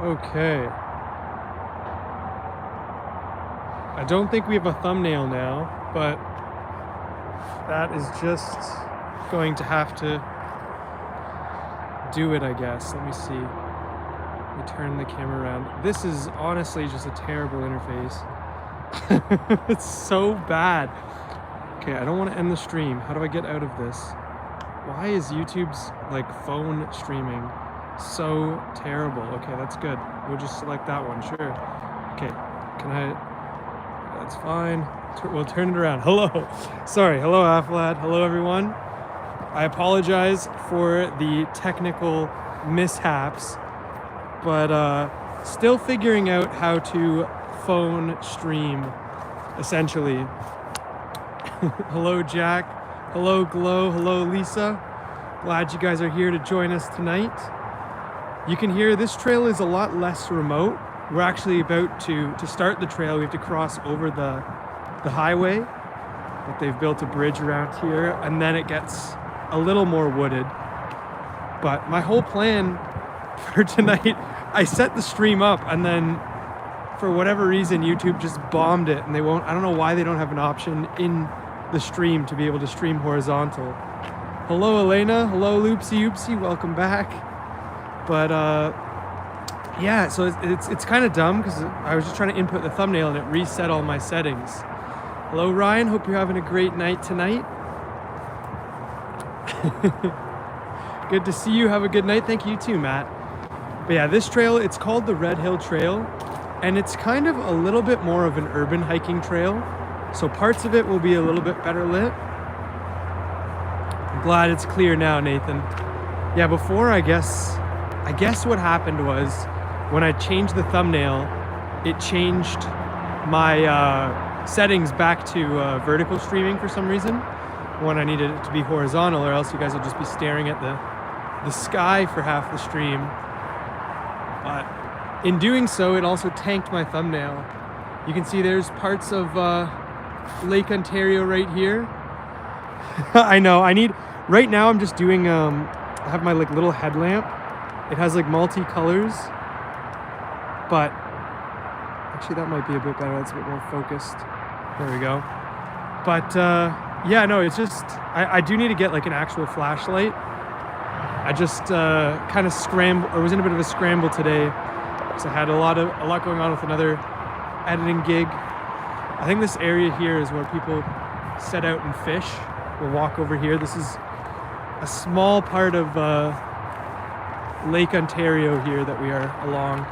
Okay. I don't think we have a thumbnail now, but that is just going to have to do it, I guess. Let me see. Let me turn the camera around. This is honestly just a terrible interface. It's so bad. Okay, I don't want to end the stream. How do I get out of this? Why is YouTube's phone streaming so terrible? Okay, that's good. We'll just select that one, sure. Okay, can I? That's fine. We'll turn it around. Hello. Sorry. Hello, Aflad. Hello, everyone. I apologize for the technical mishaps, but still figuring out how to phone stream, essentially. Hello, Jack. Hello, Glow. Hello, Lisa. Glad you guys are here to join us tonight. You can hear this trail is a lot less remote. We're actually about to start the trail. We have to cross over the highway, but they've built a bridge around here, and then it gets a little more wooded. But my whole plan for tonight, I set the stream up, and then for whatever reason, YouTube just bombed it, and I don't know why they don't have an option in the stream to be able to stream horizontal. Hello, Elena. Hello, Loopsy Oopsie. Welcome back. But yeah, so it's kind of dumb because I was just trying to input the thumbnail and it reset all my settings. Hello, Ryan. Hope you're having a great night tonight. Good to see you. Have a good night. Thank you too, Matt. But yeah, this trail, it's called the Red Hill Trail, and it's kind of a little bit more of an urban hiking trail. So parts of it will be a little bit better lit. I'm glad it's clear now, Nathan. Yeah, before, I guess what happened was when I changed the thumbnail, it changed my settings back to vertical streaming for some reason when I needed it to be horizontal, or else you guys will just be staring at the sky for half the stream. But in doing so, it also tanked my thumbnail. You can see there's parts of Lake Ontario right here. I know, right now I'm just doing, I have my little headlamp. It has multi-colors, but actually that might be a bit better. That's a bit more focused. There we go. But yeah, no, it's just, I do need to get an actual flashlight. I just kind of was in a bit of a scramble today because I had a lot going on with another editing gig. I think this area here is where people set out and fish. We'll walk over here. This is a small part of Lake Ontario here that we are along.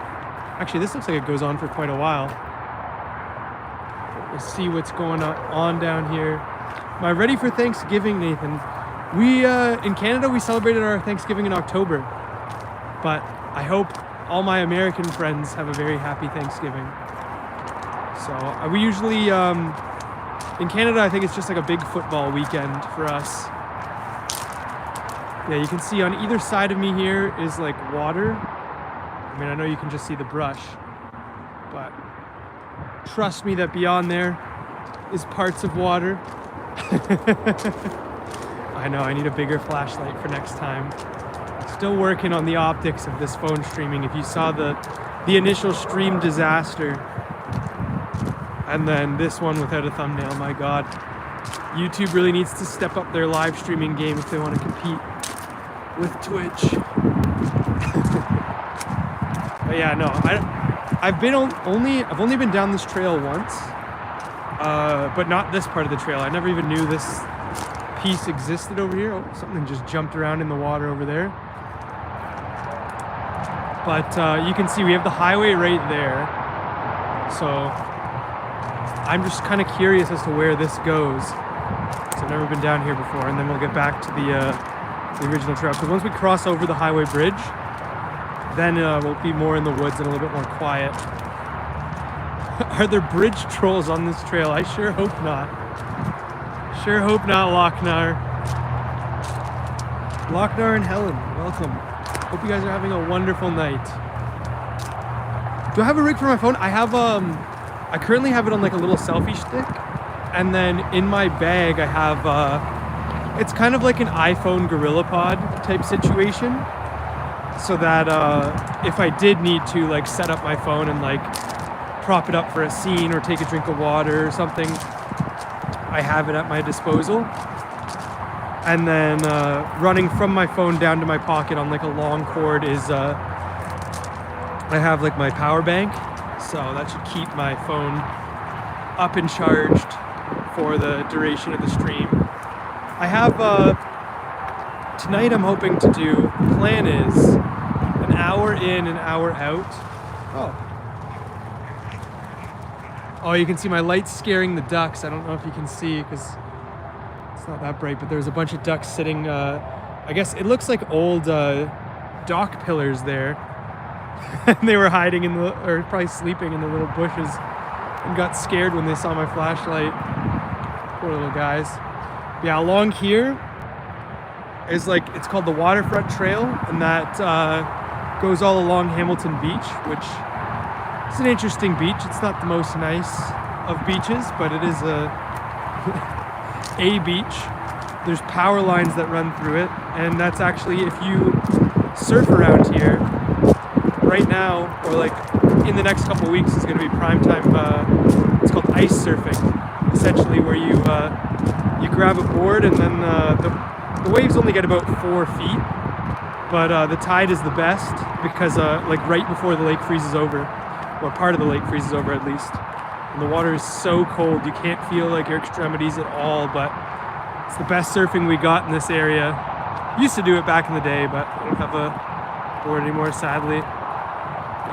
Actually, this looks like it goes on for quite a while. We'll see what's going on down here. Am I ready for Thanksgiving, Nathan? We, in Canada, we celebrated our Thanksgiving in October. But I hope all my American friends have a very happy Thanksgiving. So we usually, in Canada, I think it's just a big football weekend for us. Yeah, you can see on either side of me here is water. I mean, I know you can just see the brush, but trust me that beyond there is parts of water. I know, I need a bigger flashlight for next time. Still working on the optics of this phone streaming. If you saw the initial stream disaster, and then this one without a thumbnail, my God. YouTube really needs to step up their live streaming game if they want to compete with Twitch. But yeah, no, I've only been down this trail once, but not this part of the trail. I never even knew this piece existed over here. Oh, something just jumped around in the water over there. But you can see we have the highway right there. So I'm just kind of curious as to where this goes. So I've never been down here before, and then we'll get back to the original trail. Because once we cross over the highway bridge, then we'll be more in the woods and a little bit more quiet. Are there bridge trolls on this trail? I sure hope not. Sure hope not, Lochnar. Lochnar and Helen, welcome. Hope you guys are having a wonderful night. Do I have a rig for my phone? I have, I currently have it on a little selfie stick. And then in my bag, I have, it's kind of like an iPhone GorillaPod type situation. so that if I did need to like set up my phone and like prop it up for a scene or take a drink of water or something, I have it at my disposal. And then running from my phone down to my pocket on like a long cord is I have like my power bank, so that should keep my phone up and charged for the duration of the stream. I have tonight I'm hoping to do, the plan is an hour in, an hour out. Oh, you can see my lights scaring the ducks. I don't know if you can see because it's not that bright, but there's a bunch of ducks sitting, I guess it looks like old dock pillars there. And they were hiding in the, or probably sleeping in the little bushes and got scared when they saw my flashlight. Poor little guys. Yeah, along here is like, it's called the Waterfront Trail, and that goes all along Hamilton Beach, which is an interesting beach. It's not the most nice of beaches, but it is a beach. There's power lines that run through it, and that's actually, if you surf around here right now, or like in the next couple of weeks, is going to be prime time. It's called ice surfing, essentially, where you grab a board and then the waves only get about 4 feet, but the tide is the best because like right before the lake freezes over, or part of the lake freezes over at least, and the water is so cold you can't feel like your extremities at all, but it's the best surfing we got in this area. Used to do it back in the day, but I don't have a board anymore, sadly.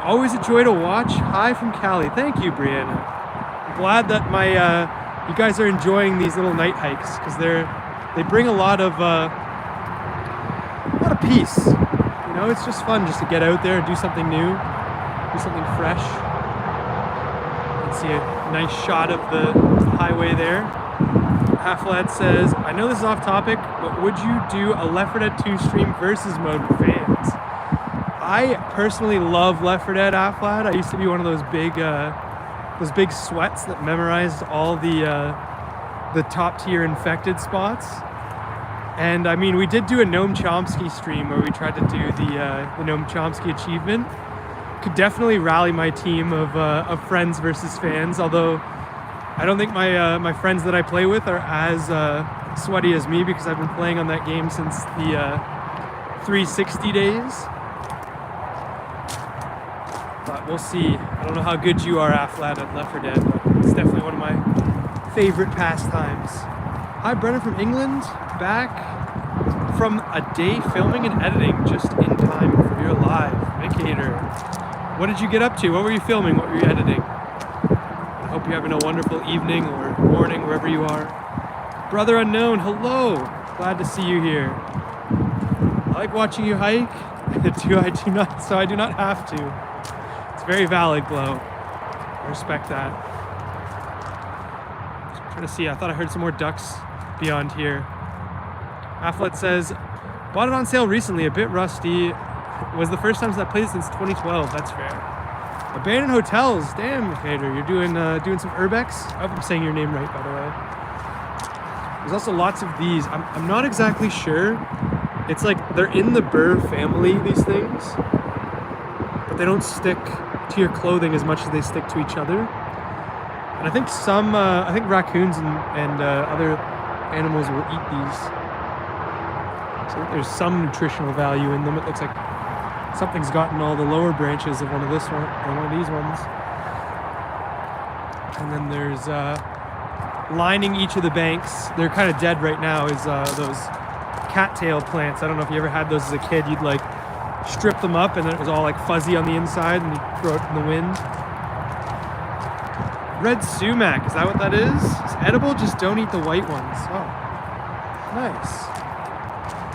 Always a joy to watch. Hi from Cali. Thank you, Brianna. I'm glad that my you guys are enjoying these little night hikes, because they bring a lot of peace. You know, it's just fun just to get out there and do something new, do something fresh. You can see a nice shot of the highway there. Half-Lad says, I know this is off topic, but would you do a Left 4 Dead 2 stream versus mode with fans? I personally love Left 4 Dead, Half-Lad. I used to be one of those big sweats that memorized all the top tier infected spots. And I mean, we did do a Noam Chomsky stream where we tried to do the Noam Chomsky achievement. Could definitely rally my team of friends versus fans, although I don't think my friends that I play with are as sweaty as me, because I've been playing on that game since the 360 days. But we'll see. I don't know how good you are, Half-Lad, at Left 4 Dead, but it's definitely one of my favorite pastimes. Hi, Brennan from England, back from a day filming and editing just in time for your live. Indicator. What did you get up to? What were you filming? What were you editing? I hope you're having a wonderful evening or morning wherever you are. Brother Unknown, hello. Glad to see you here. I like watching you hike. I do not have to. It's very valid, Glow. I respect that. Just trying to see. I thought I heard some more ducks beyond here. Afflet says, bought it on sale recently, a bit rusty. Was the first time I played it since 2012. That's fair. Abandoned hotels. Damn, Hater. You're doing some urbex. I hope I'm saying your name right, by the way. There's also lots of these. I'm not exactly sure. It's like they're in the burr family, these things, but they don't stick to your clothing as much as they stick to each other. And I think I think raccoons and other animals will eat these. So there's some nutritional value in them. It looks like something's gotten all the lower branches of one of these ones. And then there's lining each of the banks. They're kind of dead right now. Is those cattail plants. I don't know if you ever had those as a kid. You'd like strip them up and then it was all like fuzzy on the inside and you'd throw it in the wind. Red sumac, is that what that is? It's edible, just don't eat the white ones. Oh, nice.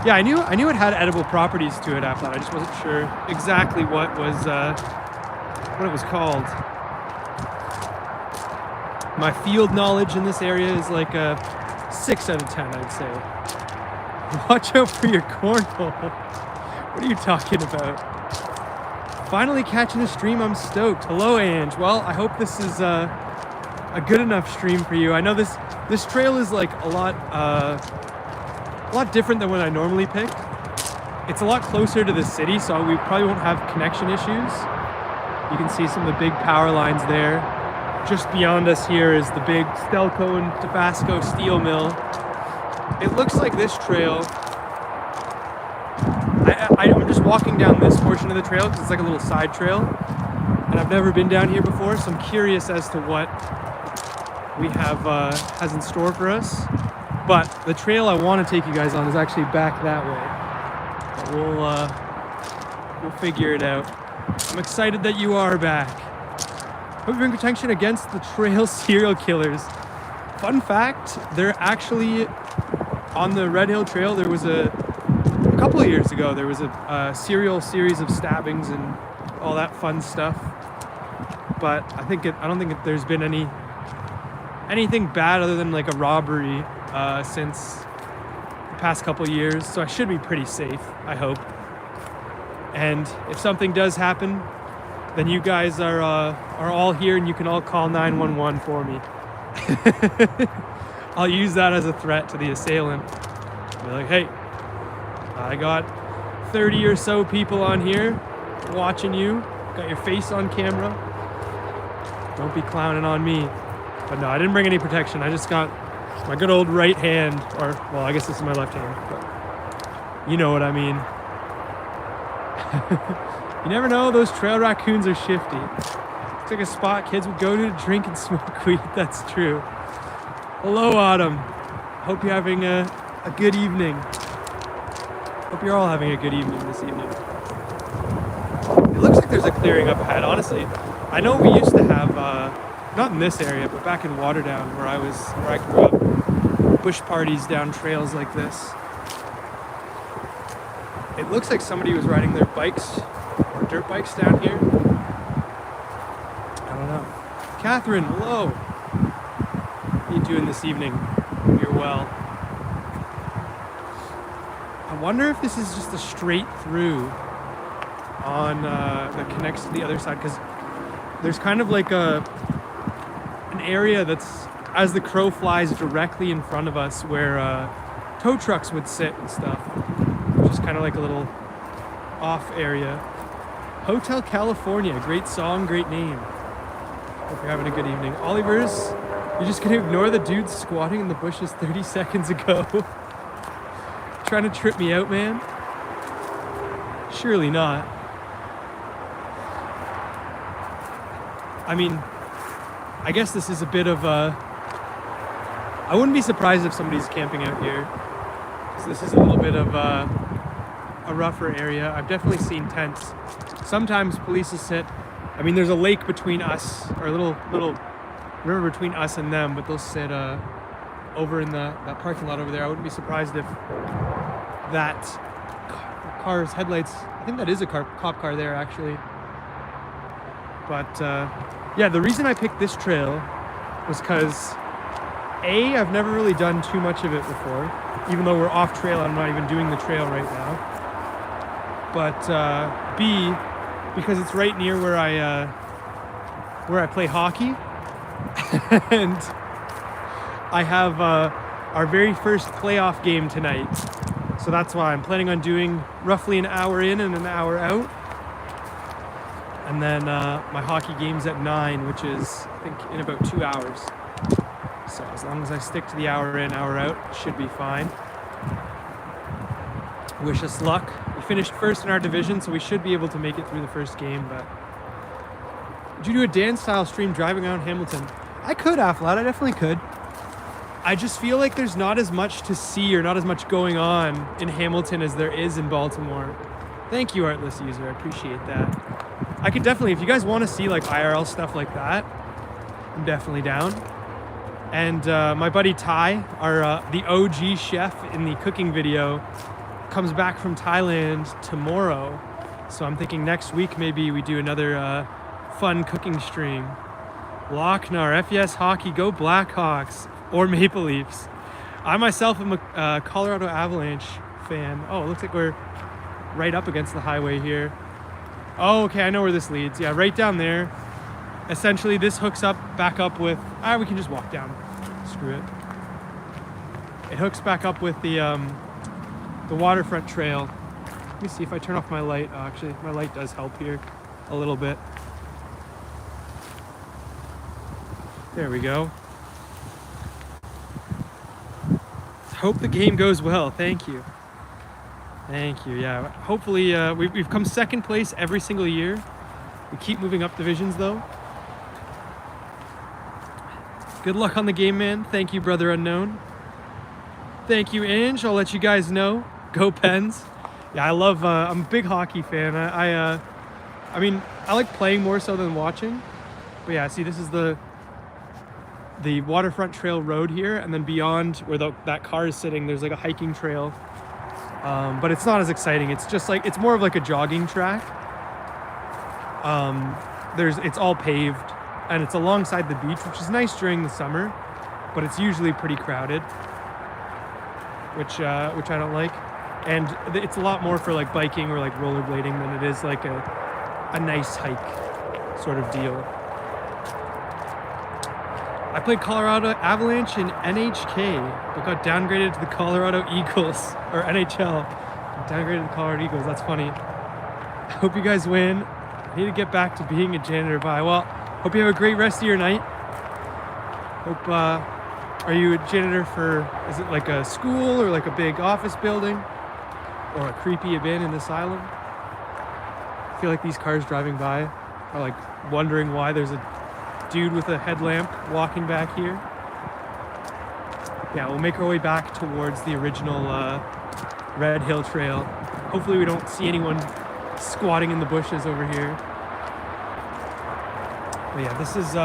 Yeah, I knew it had edible properties to it after that. I just wasn't sure exactly what it was called. My field knowledge in this area is like a 6 out of 10, I'd say. Watch out for your cornhole. What are you talking about? Finally catching a stream, I'm stoked. Hello, Ange. Well, I hope this is a good enough stream for you. I know this trail is like a lot different than what I normally pick. It's a lot closer to the city, so we probably won't have connection issues. You can see some of the big power lines there. Just beyond us here is the big Stelco and Tabasco steel mill. It looks like this trail. I'm just walking down this portion of the trail because it's like a little side trail. And I've never been down here before, so I'm curious as to what we have has in store for us. But the trail I want to take you guys on is actually back that way. But we'll figure it out. I'm excited that you are back. Hope you're in protection against the trail serial killers. Fun fact, they're actually on the Red Hill Trail. There was a couple of years ago, there was a serial series of stabbings and all that fun stuff. But I don't think there's been anything bad other than like a robbery since the past couple of years. So I should be pretty safe, I hope. And if something does happen, then you guys are all here and you can all call 911 for me. I'll use that as a threat to the assailant. Be like, hey, I got 30 or so people on here watching you. Got your face on camera. Don't be clowning on me. But no, I didn't bring any protection. I just got my good old right hand, or, well, I guess this is my left hand, but you know what I mean. You never know, those trail raccoons are shifty. Looks like a spot kids would go to drink and smoke weed. That's true. Hello, Autumn. Hope you're having a good evening. Hope you're all having a good evening this evening. It looks like there's a clearing up ahead, honestly. I know we used to have, not in this area, but back in Waterdown where I grew up, bush parties down trails like this. It looks like somebody was riding their bikes or dirt bikes down here. I don't know. Catherine, hello. What are you doing this evening? You're well. I wonder if this is just a straight through on that connects to the other side, because there's kind of like an area that's, as the crow flies, directly in front of us where tow trucks would sit and stuff. Just kind of like a little off area. Hotel California, great song, great name. Hope you're having a good evening. Oliver's, you're just gonna ignore the dude squatting in the bushes 30 seconds ago. Trying to trip me out, man? Surely not. I mean, I guess this is a bit of a... I wouldn't be surprised if somebody's camping out here. So this is a little bit of a rougher area. I've definitely seen tents. Sometimes police will sit... I mean, there's a lake between us, or a little river between us and them, but they'll sit over in that parking lot over there. I wouldn't be surprised if that car's headlights... I think that is a cop car there, actually. But yeah, the reason I picked this trail was because I've never really done too much of it before, even though we're off trail. I'm not even doing the trail right now. But B, because it's right near where I play hockey, and I have our very first playoff game tonight. So that's why I'm planning on doing roughly an hour in and an hour out. And then my hockey game's at 9, which is, I think, in about 2 hours. So as long as I stick to the hour in, hour out, it should be fine. Wish us luck. We finished first in our division, so we should be able to make it through the first game, but... Would you do a dance-style stream driving around Hamilton? I could, Aflat, I definitely could. I just feel like there's not as much to see or not as much going on in Hamilton as there is in Baltimore. Thank you, Artless User, I appreciate that. I could definitely, if you guys want to see like IRL stuff like that, I'm definitely down. And my buddy Ty, the OG chef in the cooking video, comes back from Thailand tomorrow. So I'm thinking next week maybe we do another fun cooking stream. Lochnar, FES Hockey, go Blackhawks, or Maple Leafs. I myself am a Colorado Avalanche fan. Oh, it looks like we're right up against the highway here. Oh, okay, I know where this leads. Yeah, right down there. Essentially, this hooks up, back up with... we can just walk down. Screw it. It hooks back up with the waterfront trail. Let me see if I turn off my light. Actually, my light does help here a little bit. There we go. Hope the game goes well. Thank you. Thank you. Yeah, hopefully we've come second place every single year. We keep moving up divisions though. Good luck on the game, man. Thank you, Brother Unknown. Thank you, Ange. I'll let you guys know. Go Pens. Yeah, I love, I'm a big hockey fan. I mean, I like playing more so than watching. But yeah, see, this is the waterfront trail road here, and then beyond where that car is sitting, there's like a hiking trail. But it's not as exciting. It's just like, it's more of like a jogging track. It's all paved, and it's alongside the beach, which is nice during the summer, but it's usually pretty crowded, which I don't like. And it's a lot more for like biking or like rollerblading than it is like a nice hike sort of deal. I played Colorado Avalanche in NHK, but got downgraded to the Colorado Eagles, or NHL. Downgraded to the Colorado Eagles, that's funny. I hope you guys win. I need to get back to being a janitor. Bye. Well, hope you have a great rest of your night. Hope, are you a janitor for, is it like a school or like a big office building? Or a creepy abandoned asylum? I feel like these cars driving by are like wondering why there's a dude with a headlamp walking back here. Yeah, we'll make our way back towards the original Red Hill Trail. Hopefully we don't see anyone squatting in the bushes over here. But yeah, this is,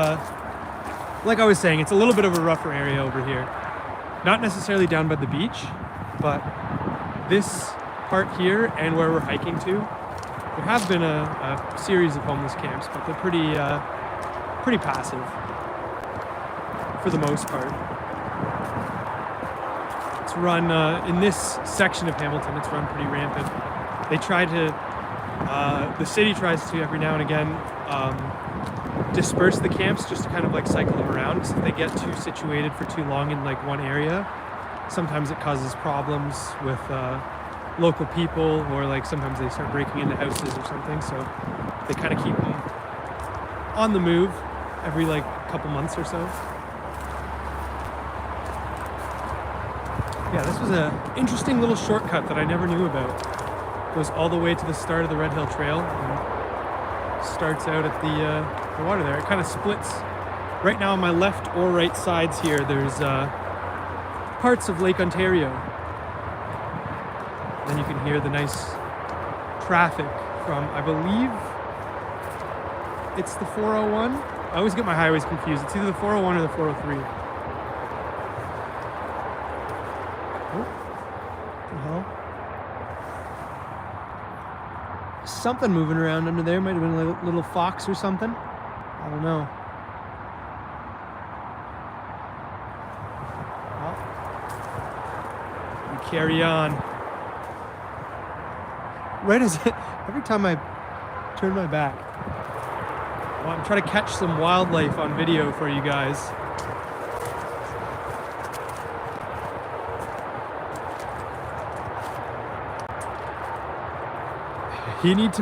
like I was saying, it's a little bit of a rougher area over here. Not necessarily down by the beach, but this part here and where we're hiking to, there have been a series of homeless camps, but they're pretty passive for the most part. It's run in this section of Hamilton. It's run pretty rampant. They try to, the city tries to every now and again disperse the camps just to kind of like cycle them around, because if they get too situated for too long in like one area, sometimes it causes problems with local people, or like sometimes they start breaking into houses or something, so they kind of keep them on the move every like couple months or so. Yeah, this was an interesting little shortcut that I never knew about. Goes all the way to the start of the Red Hill Trail and starts out at the water there. It kind of splits. Right now on my left or right sides here, there's parts of Lake Ontario. Then you can hear the nice traffic from, I believe, it's the 401. I always get my highways confused. It's either the 401 or the 403. Oh, what the hell? Something moving around under there. Might have been a little fox or something. I don't know. Well, we carry on. Right as every time I turn my back, well, I'm trying to catch some wildlife on video for you guys. You need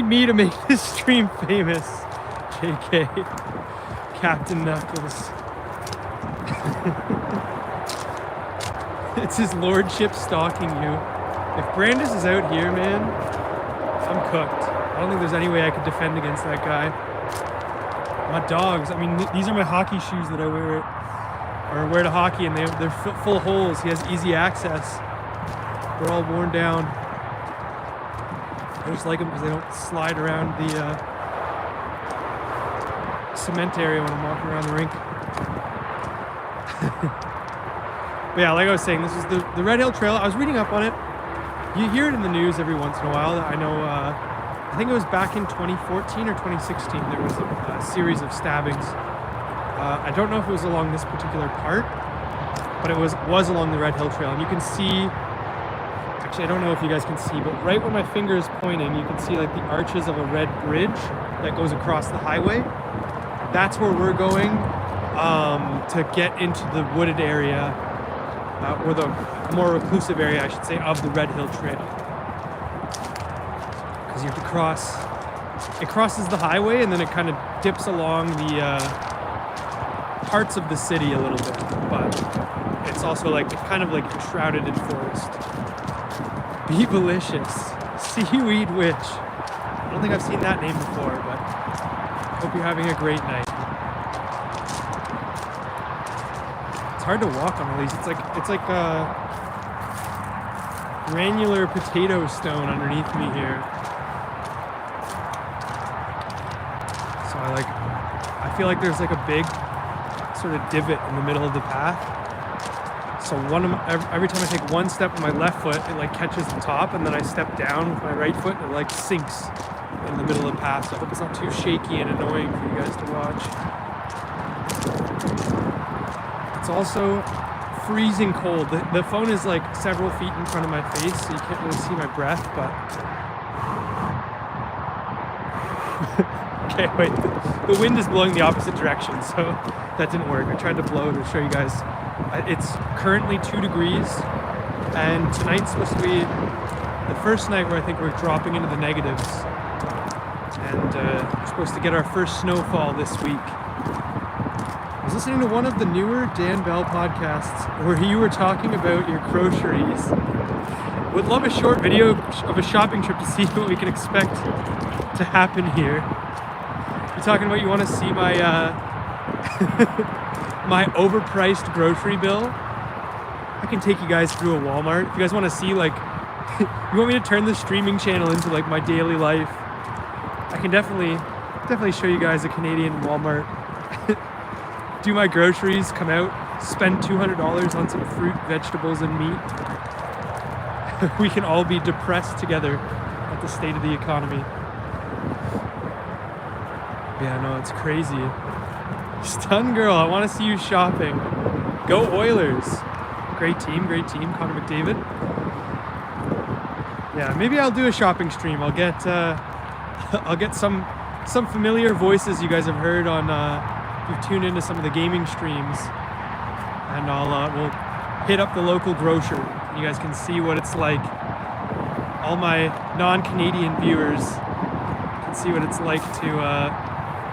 me to make this stream famous, JK. Captain Knuckles. It's his lordship stalking you. If Brandis is out here, man, I'm cooked. I don't think there's any way I could defend against that guy. My dogs, I mean, these are my hockey shoes that I wear to hockey, and they're full of holes. He has easy access. They're all worn down. I just like them because they don't slide around the cement area when I'm walking around the rink. But yeah, like I was saying, this is the Red Hill Trail. I was reading up on it. You hear it in the news every once in a while. I know, I think it was back in 2014 or 2016, there was a series of stabbings. I don't know if it was along this particular part, but it was along the Red Hill Trail. And you can see, actually I don't know if you guys can see, but right where my finger is pointing, you can see like the arches of a red bridge that goes across the highway. That's where we're going to get into the wooded area, or the more reclusive area, I should say, of the Red Hill Trail. because you have to cross. It crosses the highway and then it kind of dips along the parts of the city a little bit, but it's also like kind of like shrouded in forest. Bevolicious, Seaweed Witch. I don't think I've seen that name before, but I hope you're having a great night. It's hard to walk on all these. It's like a granular potato stone underneath me here. So I feel like there's like a big sort of divot in the middle of the path. So every time I take one step with my left foot, it like catches the top, and then I step down with my right foot, and it like sinks in the middle of the path. So I hope it's not too shaky and annoying for you guys to watch. It's also freezing cold. The phone is like several feet in front of my face, so you can't really see my breath, but... Okay, wait. The wind is blowing the opposite direction, so that didn't work. I tried to blow to show you guys. It's currently 2 degrees, and tonight's supposed to be the first night where I think we're dropping into the negatives. And we're supposed to get our first snowfall this week. I was listening to one of the newer Dan Bell podcasts where you were talking about your groceries. Would love a short video of a shopping trip to see what we can expect to happen here. You're talking about you want to see my my overpriced grocery bill. I can take you guys through a Walmart. If you guys want to see, like, you want me to turn the streaming channel into like my daily life, I can definitely show you guys a Canadian Walmart. Do my groceries, come out, spend $200 on some fruit, vegetables, and meat. We can all be depressed together at the state of the economy. Yeah, no, it's crazy. Stun Girl, I want to see you shopping. Go Oilers. Great team, Connor McDavid. Yeah, maybe I'll do a shopping stream. I'll get some familiar voices you guys have heard on, you've tuned into some of the gaming streams, and we'll hit up the local grocer. You guys can see what it's like. All my non-Canadian viewers can see what it's like to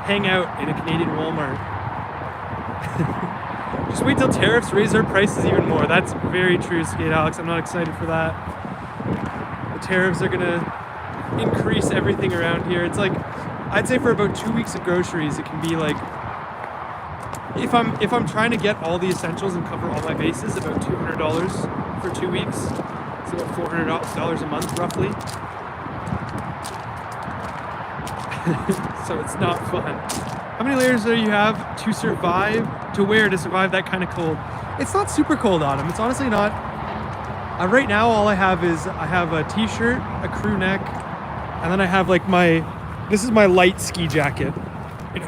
hang out in a Canadian Walmart. Just wait till tariffs raise our prices even more. That's very true, Skate Alex. I'm not excited for that. The tariffs are gonna increase everything around here. It's like, I'd say for about 2 weeks of groceries, it can be like, if I'm trying to get all the essentials and cover all my bases, about $200 for 2 weeks. It's about $400 a month, roughly. So it's not fun. How many layers do you have to survive, to wear to survive that kind of cold? It's not super cold, Autumn. It's honestly not. Right now, all I have is, I have a t-shirt, a crew neck, and then I have like this is my light ski jacket.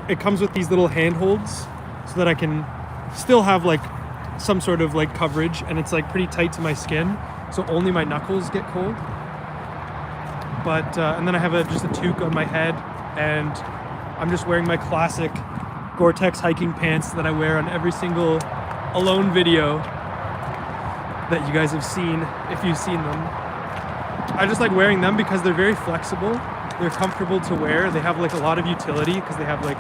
It comes with these little handholds so that I can still have like some sort of like coverage, and it's like pretty tight to my skin, so only my knuckles get cold. But and then I have just a toque on my head, and I'm just wearing my classic Gore-Tex hiking pants that I wear on every single alone video that you guys have seen, if you've seen them. I just like wearing them because they're very flexible, they're comfortable to wear, they have like a lot of utility because they have like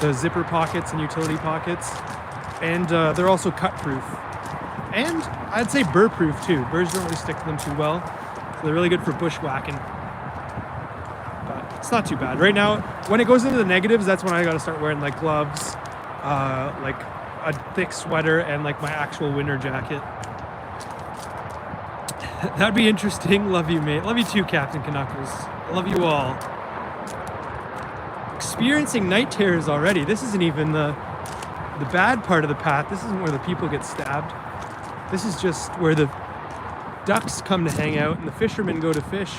the zipper pockets and utility pockets, and they're also cut proof, and I'd say burr proof too. Burrs don't really stick to them too well, so they're really good for bushwhacking. But it's not too bad. Right now, when it goes into the negatives, that's when I gotta start wearing like gloves, like a thick sweater, and like my actual winter jacket. That'd be interesting. Love you, mate. Love you too, Captain Canuckles. I love you all. Experiencing night terrors already. This isn't even the bad part of the path. This isn't where the people get stabbed. This is just where the ducks come to hang out and the fishermen go to fish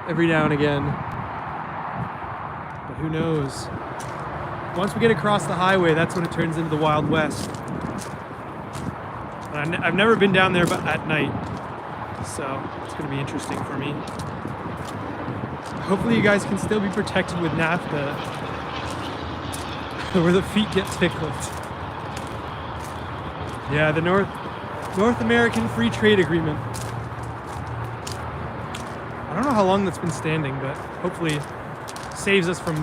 every now and again. But who knows? Once we get across the highway, that's when it turns into the Wild West. And I've never been down there but at night, so it's going to be interesting for me. Hopefully you guys can still be protected with NAFTA, where the feet get tickled. Yeah, the North American Free Trade Agreement. I don't know how long that's been standing, but hopefully saves us from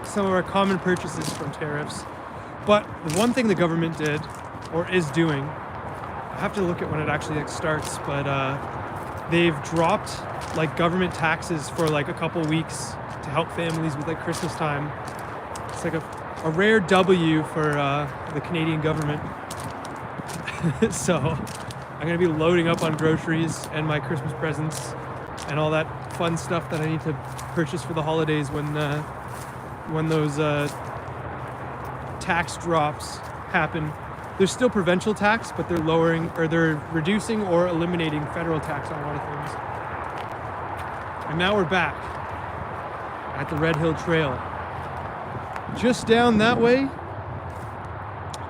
some of our common purchases from tariffs. But the one thing the government did, or is doing, I have to look at when it actually starts, but they've dropped like government taxes for like a couple weeks to help families with like Christmas time. It's like a rare W for the Canadian government. So I'm gonna be loading up on groceries and my Christmas presents and all that fun stuff that I need to purchase for the holidays when those tax drops happen. There's still provincial tax, but they're lowering, or they're reducing or eliminating federal tax on a lot of things. And now we're back at the Red Hill Trail. Just down that way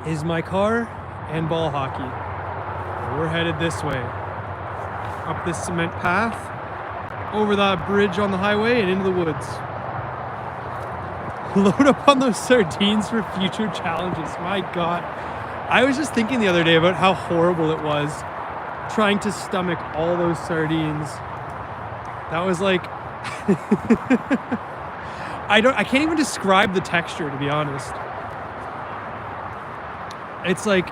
is my car and ball hockey. We're headed this way, up this cement path, over that bridge on the highway and into the woods. Load up on those sardines for future challenges. My God. I was just thinking the other day about how horrible it was trying to stomach all those sardines. That was like, I can't even describe the texture, to be honest. It's like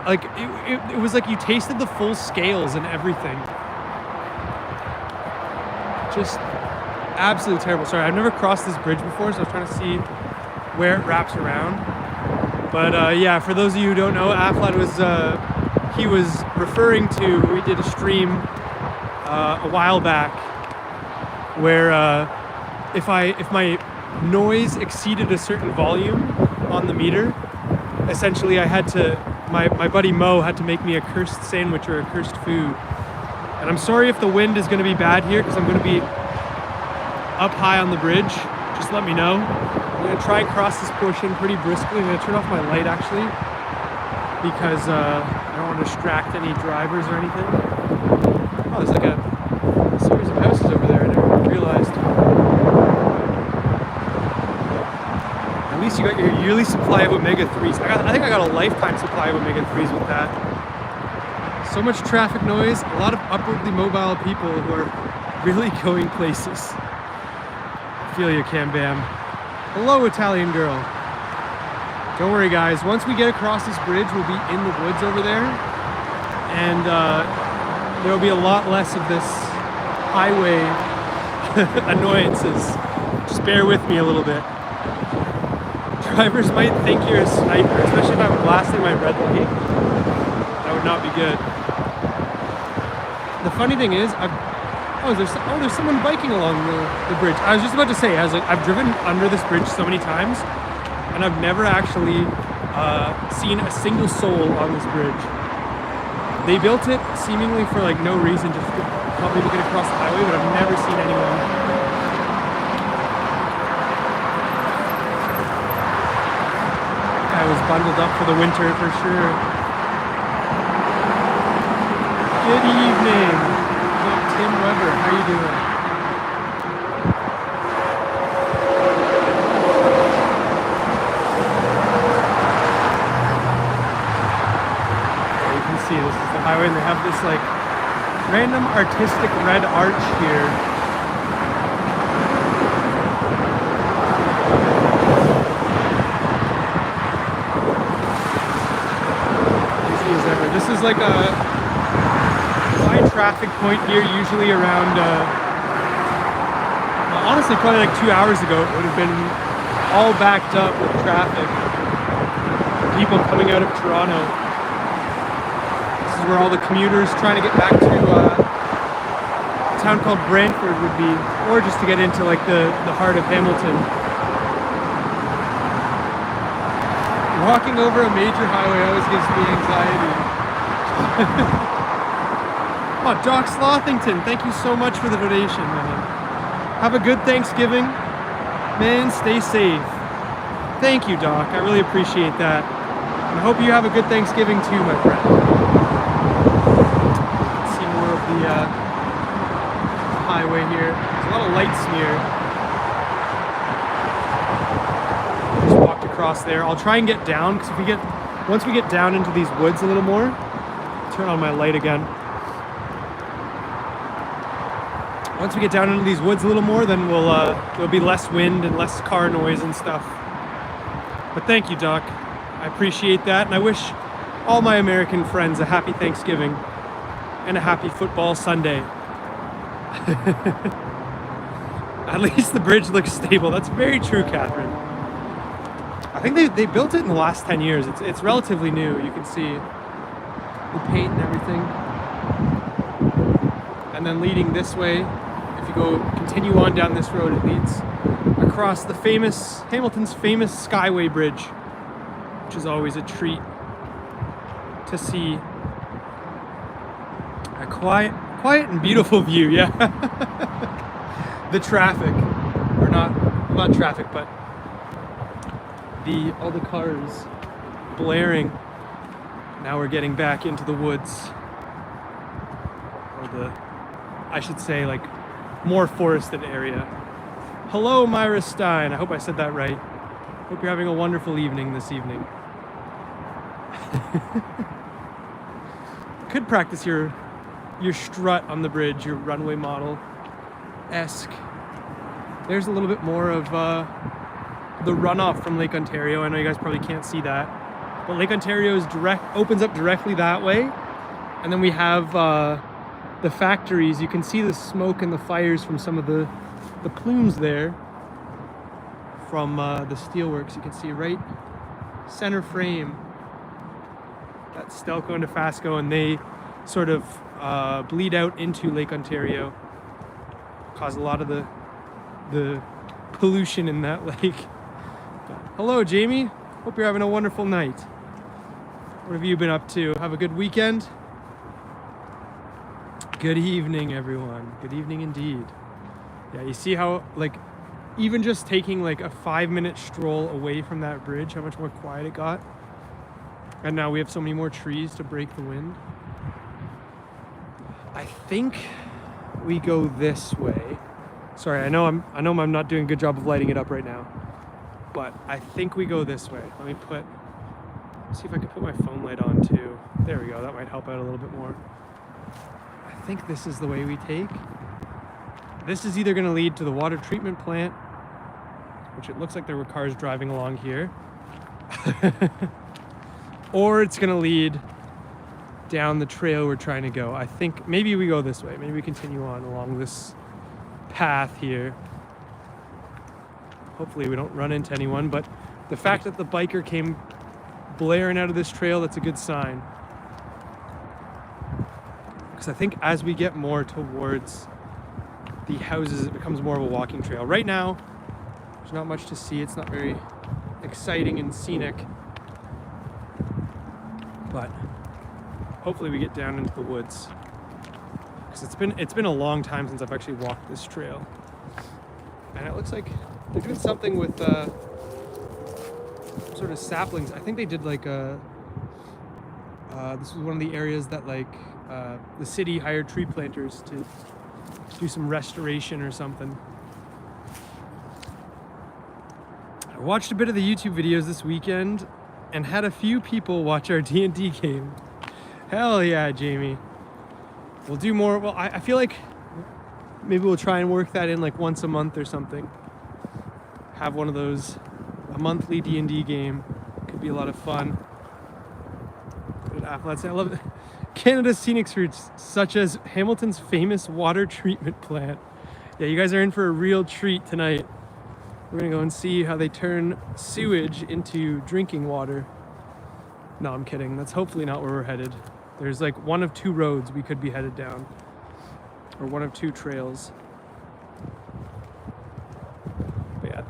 it was like you tasted the full scales and everything. Just absolutely terrible. Sorry, I've never crossed this bridge before, so I was trying to see where it wraps around. But yeah, for those of you who don't know, Aflad he was referring to, we did a stream a while back where if my noise exceeded a certain volume on the meter, essentially I had to, my buddy Mo had to make me a cursed sandwich or a cursed food. And I'm sorry if the wind is going to be bad here because I'm going to be up high on the bridge. Just let me know. I'm going to try and cross this portion pretty briskly. I'm going to turn off my light actually because I don't want to distract any drivers or anything. Oh, there's like a series of houses over there. I never realized. At least you got your yearly supply of omega-3s. I think I got a lifetime supply of omega-3s with that. So much traffic noise, a lot of upwardly mobile people who are really going places. I feel you, Cam Bam. Hello, Italian girl. Don't worry, guys. Once we get across this bridge, we'll be in the woods over there. And there will be a lot less of this highway annoyances. Just bear with me a little bit. Drivers might think you're a sniper, especially if I'm blasting my red light. That would not be good. The funny thing is, there's someone biking along the bridge. I was just about to say, I've driven under this bridge so many times, and I've never actually seen a single soul on this bridge. They built it seemingly for like no reason, just to help people get across the highway, but I've never seen anyone. I was bundled up for the winter for sure. Good evening. Tim Weber, how you doing? You can see this is the highway, and they have this like random artistic red arch here. Easy as ever. This is like a traffic point here, usually around honestly probably like 2 hours ago it would have been all backed up with traffic, people coming out of Toronto. This is where all the commuters trying to get back to a town called Brantford would be, or just to get into like the heart of Hamilton. Walking over a major highway always gives me anxiety. Oh, Doc Slothington, thank you so much for the donation, man. Have a good Thanksgiving. Man, stay safe. Thank you, Doc. I really appreciate that. And I hope you have a good Thanksgiving too, my friend. Let's see more of the highway here. There's a lot of light smear. Just walked across there. I'll try and get down, because once we get down into these woods a little more, turn on my light again. once we get down into these woods a little more, then there'll be less wind and less car noise and stuff. But thank you, Doc. I appreciate that, and I wish all my American friends a happy Thanksgiving and a happy football Sunday. At least the bridge looks stable. That's very true, Catherine. I think they built it in the last 10 years. It's relatively new. You can see the paint and everything. And then leading this way, if you continue on down this road, it leads across the Hamilton's famous Skyway Bridge, which is always a treat to see. A quiet and beautiful view, yeah. The traffic, or not traffic, but all the cars blaring. Now we're getting back into the woods, or I should say, like, more forested area. Hello, Myra Stein. I hope I said that right. Hope you're having a wonderful evening this evening. Could practice your strut on the bridge, your runway model-esque. There's a little bit more of the runoff from Lake Ontario. I know you guys probably can't see that, but Lake Ontario opens up directly that way, and then we have the factories. You can see the smoke and the fires from some of the plumes there from the steelworks. You can see right center frame. That's Stelco and DeFasco, and they sort of bleed out into Lake Ontario, cause a lot of the pollution in that lake. Hello, Jamie. Hope you're having a wonderful night. What have you been up to? Have a good weekend? Good evening, everyone. Good evening indeed. Yeah, you see how, like, even just taking like a 5-minute stroll away from that bridge, how much more quiet it got. And now we have so many more trees to break the wind. I think we go this way. Sorry, I know I'm not doing a good job of lighting it up right now, but I think we go this way. Let me see if I can put my phone light on too. There we go. That might help out a little bit more. I think this is the way we take. This is either going to lead to the water treatment plant, which it looks like there were cars driving along here, or it's going to lead down the trail we're trying to go. I think maybe we go this way. Maybe we continue on along this path here. Hopefully we don't run into anyone, but the fact that the biker came blaring out of this trail, that's a good sign. Because I think as we get more towards the houses, it becomes more of a walking trail. Right now, there's not much to see. It's not very exciting and scenic, but hopefully we get down into the woods, because it's been a long time since I've actually walked this trail, and it looks like they did something with sort of saplings. I think they did like this was one of the areas that the city hired tree planters to do some restoration or something. I watched a bit of the YouTube videos this weekend and had a few people watch our D&D game. Hell yeah, Jamie. We'll do more. Well, I feel like maybe we'll try and work that in like once a month or something. Have one of those, a monthly D&D game. Could be a lot of fun. Good athletes. I love it. Canada's scenic routes, such as Hamilton's famous water treatment plant. Yeah, you guys are in for a real treat tonight. We're gonna go and see how they turn sewage into drinking water. No, I'm kidding. That's hopefully not where we're headed. There's like one of two roads we could be headed down, or one of two trails. But yeah,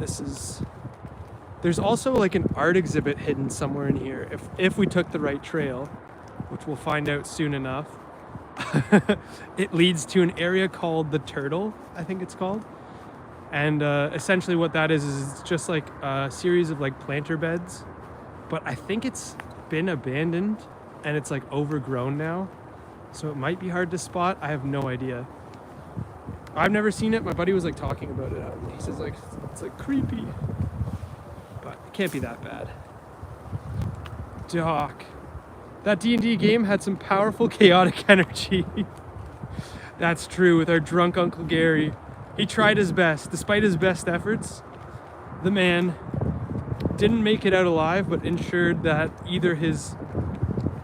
there's also like an art exhibit hidden somewhere in here if we took the right trail, which we'll find out soon enough. It leads to an area called the Turtle, I think it's called. And essentially what that is it's just like a series of like planter beds, but I think it's been abandoned and it's like overgrown now, so it might be hard to spot. I have no idea. I've never seen it. My buddy was like talking about it. He says like it's like creepy, but it can't be that bad. Doc, that D&D game had some powerful chaotic energy. That's true with our drunk Uncle Gary. He tried his best. Despite his best efforts, the man didn't make it out alive, but ensured that either his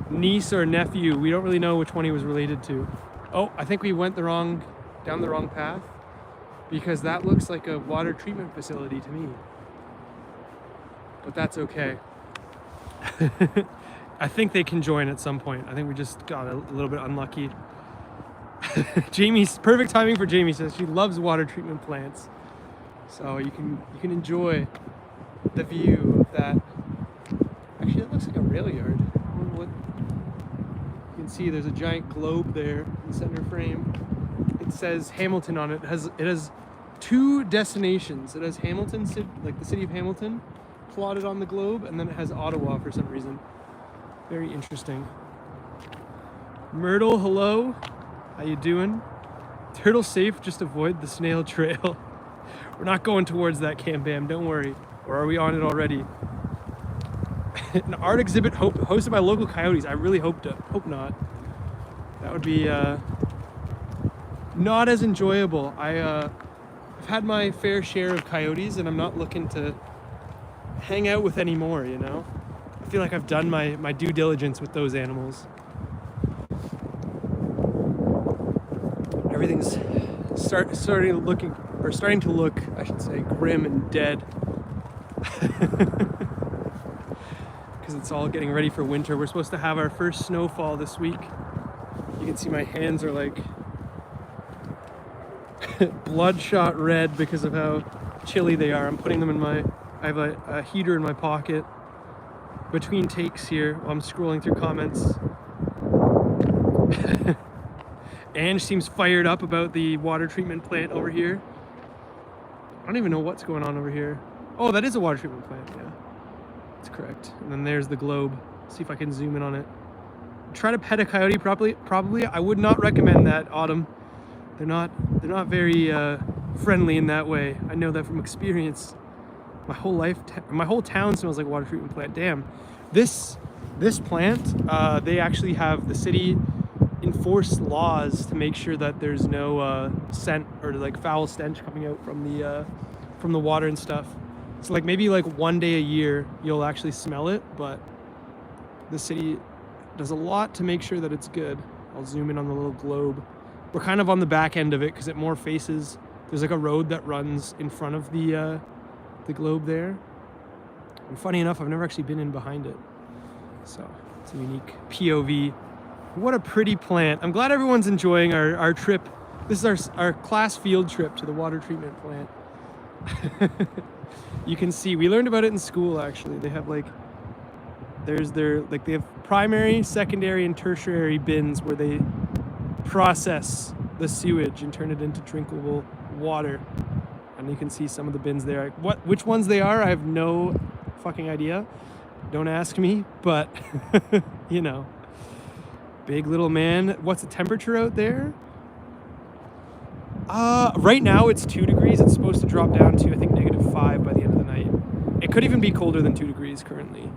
niece or nephew, we don't really know which one he was related to. Oh, I think we went down the wrong path, because that looks like a water treatment facility to me. But that's okay. I think they can join at some point. I think we just got a little bit unlucky. Jamie's perfect timing for Jamie says she loves water treatment plants. So you can enjoy the view of that. Actually, that looks like a rail yard. I wonder what you can see. There's a giant globe there in the center frame. It says Hamilton on it. It has two destinations. It has Hamilton, like the city of Hamilton, plotted on the globe, and then it has Ottawa for some reason. Very interesting. Myrtle, hello. How you doing? Turtle safe, just avoid the snail trail. We're not going towards that Cam Bam, don't worry. Or are we on it already? An art exhibit hosted by local coyotes. I really hope not. That would be not as enjoyable. I've had my fair share of coyotes, and I'm not looking to hang out with any more, you know? I feel like I've done my due diligence with those animals. Everything's starting to look, I should say, grim and dead. Because it's all getting ready for winter. We're supposed to have our first snowfall this week. You can see my hands are like bloodshot red because of how chilly they are. I'm putting them I have a heater in my pocket between takes here while I'm scrolling through comments. Ange seems fired up about the water treatment plant over here. I don't even know what's going on over here. Oh, that is a water treatment plant, yeah. That's correct. And then there's the globe. See if I can zoom in on it. Try to pet a coyote probably. I would not recommend that, Autumn. They're not very friendly in that way. I know that from experience. My whole life, my whole town smells like a water treatment plant. Damn. This plant, they actually have the city enforce laws to make sure that there's no scent or like foul stench coming out from the water and stuff. So like maybe like one day a year you'll actually smell it, but the city does a lot to make sure that it's good. I'll zoom in on the little globe. We're kind of on the back end of it because it more faces. There's like a road that runs in front of the globe there. And funny enough, I've never actually been in behind it. So it's a unique POV. What a pretty plant. I'm glad everyone's enjoying our trip. This is our class field trip to the water treatment plant. You can see, we learned about it in school actually. They have like, they have primary, secondary, and tertiary bins where they process the sewage and turn it into drinkable water. And you can see some of the bins there. Which ones they are, I have no fucking idea. Don't ask me, but you know. Big little man. What's the temperature out there? Right now it's 2 degrees. It's supposed to drop down to, I think, -5 by the end of the night. It could even be colder than 2 degrees currently.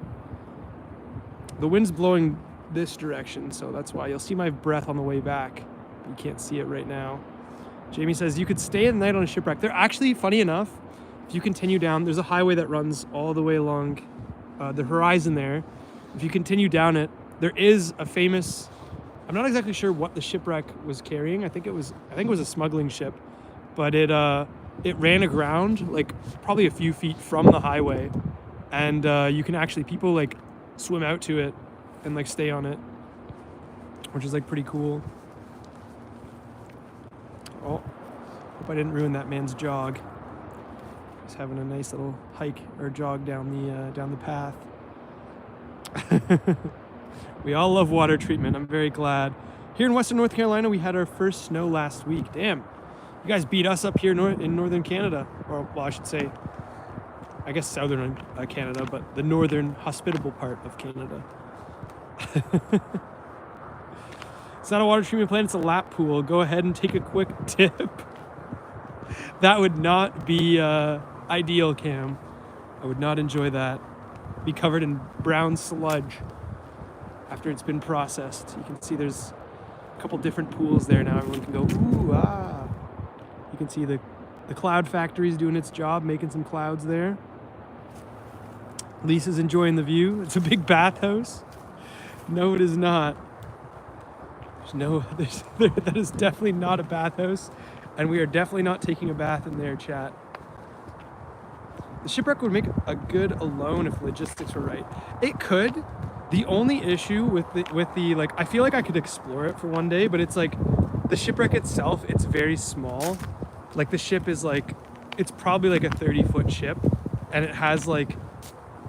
The wind's blowing this direction, so that's why you'll see my breath on the way back. You can't see it right now. Jamie says you could stay at night on a shipwreck. They're actually, funny enough, if you continue down, there's a highway that runs all the way along the horizon there. If you continue down it, there is a famous, I'm not exactly sure what the shipwreck was carrying. I think it was a smuggling ship, but it ran aground like probably a few feet from the highway, and you can actually, people like swim out to it and like stay on it, which is like pretty cool. Oh, hope I didn't ruin that man's jog. He's having a nice little hike or jog down the path. We all love water treatment. I'm very glad. Here in Western North Carolina, we had our first snow last week. Damn, you guys beat us up here in northern Canada, or well, I should say, I guess southern Canada, but the northern hospitable part of Canada. It's not a water treatment plant, it's a lap pool. Go ahead and take a quick dip. That would not be ideal, Cam. I would not enjoy that. Be covered in brown sludge after it's been processed. You can see there's A couple different pools there now. Everyone can go, ooh, ah. You can see the cloud factory's doing its job, making some clouds there. Lisa's enjoying the view. It's a big bathhouse. No, it is not. That is definitely not a bathhouse, and we are definitely not taking a bath in there, chat. The shipwreck would make a good alone if logistics were right. It could. The only issue with the like, I feel like I could explore it for one day, but it's like the shipwreck itself, it's very small. Like the ship is like, it's probably like a 30-foot ship, and it has like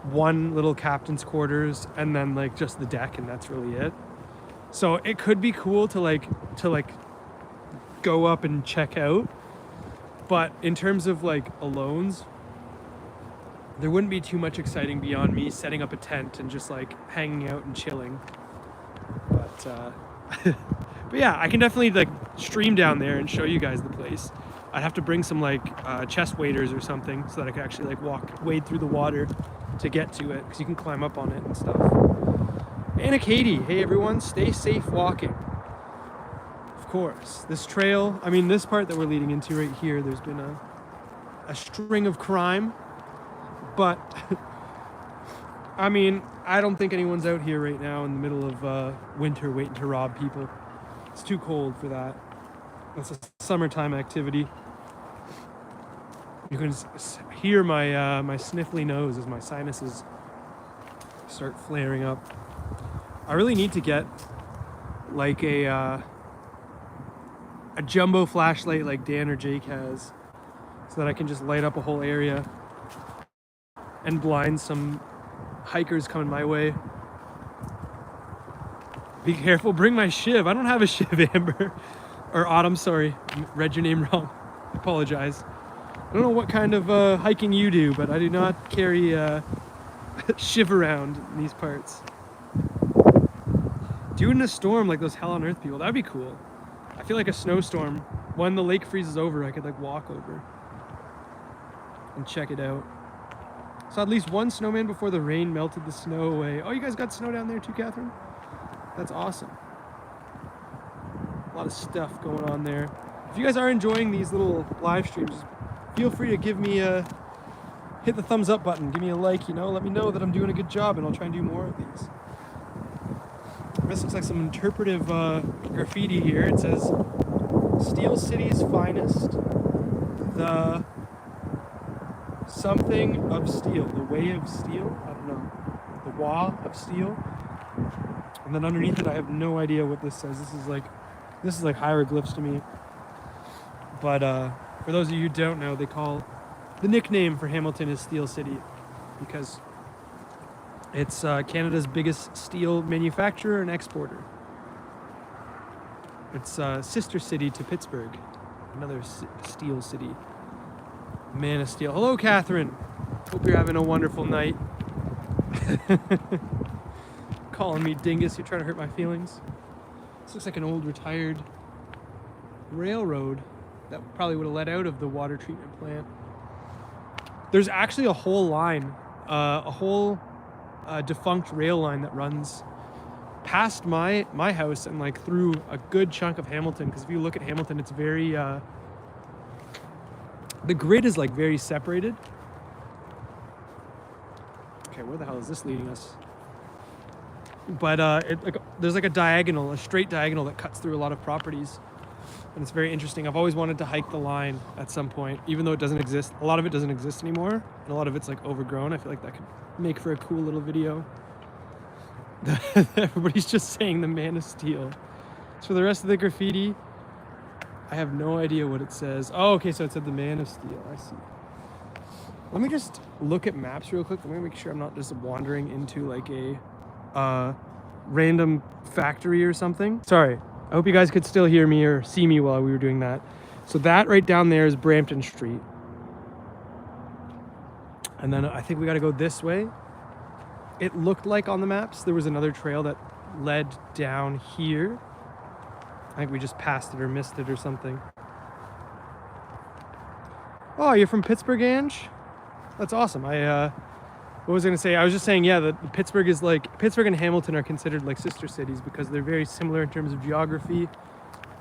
one little captain's quarters and then like just the deck, and that's really it. So it could be cool to like go up and check out, but in terms of like alones, there wouldn't be too much exciting beyond me setting up a tent and just like hanging out and chilling. But but yeah, I can definitely like stream down there and show you guys the place. I'd have to bring some like chest waders or something so that I could actually like wade through the water to get to it, because you can climb up on it and stuff. Anna Katie, hey everyone, stay safe walking. Of course, this trail, I mean this part that we're leading into right here, there's been a string of crime, but I mean, I don't think anyone's out here right now in the middle of winter waiting to rob people. It's too cold for that. It's a summertime activity. You can hear my my sniffly nose as my sinuses start flaring up. I really need to get like a jumbo flashlight like Dan or Jake has, so that I can just light up a whole area and blind some hikers coming my way. Be careful, bring my shiv. I don't have a shiv, Amber. Or Autumn, sorry. Read your name wrong. I apologize. I don't know what kind of hiking you do, but I do not carry shiv around in these parts. Doing a storm like those Hell on Earth people, that'd be cool. I feel like a snowstorm, when the lake freezes over, I could like walk over and check it out. Saw at least one snowman before the rain melted the snow away. Oh, you guys got snow down there too, Catherine? That's awesome. A lot of stuff going on there. If you guys are enjoying these little live streams, feel free to give me a hit the thumbs up button, give me a like, you know, let me know that I'm doing a good job, and I'll try and do more of these. This looks like some interpretive graffiti here. It says, Steel City's finest, the something of steel, the way of steel, I don't know, the wa of steel. And then underneath it, I have no idea what this says. This is like hieroglyphs to me. But for those of you who don't know, they call the nickname for Hamilton is Steel City, because it's Canada's biggest steel manufacturer and exporter. It's sister city to Pittsburgh, another steel city. Man of Steel. Hello, Catherine. Hope you're having a wonderful night. Calling me dingus. You're trying to hurt my feelings. This looks like an old retired railroad that probably would have led out of the water treatment plant. There's actually a whole line, a whole defunct rail line that runs past my house and like through a good chunk of Hamilton. Because if you look at Hamilton, it's very the grid is like very separated. Okay, where the hell is this leading us? But there's like a straight diagonal that cuts through a lot of properties, and it's very interesting. I've always wanted to hike the line at some point, even though it doesn't exist. A lot of it doesn't exist anymore, and a lot of it's like overgrown. I feel like that could make for a cool little video. Everybody's just saying the Man of Steel. So for the rest of the graffiti, I have no idea what it says. Oh, okay, so it said the Man of Steel. I see. Let me just look at maps real quick. Let me make sure I'm not just wandering into like a random factory or something. Sorry, I hope you guys could still hear me or see me while we were doing that. So that right down there is Brampton Street. And then I think we got to go this way. It looked like on the maps there was another trail that led down here. I think we just passed it or missed it or something. Oh, you're from Pittsburgh, Ange? That's awesome. I What was I gonna say? I was just saying, yeah, that Pittsburgh and Hamilton are considered like sister cities because they're very similar in terms of geography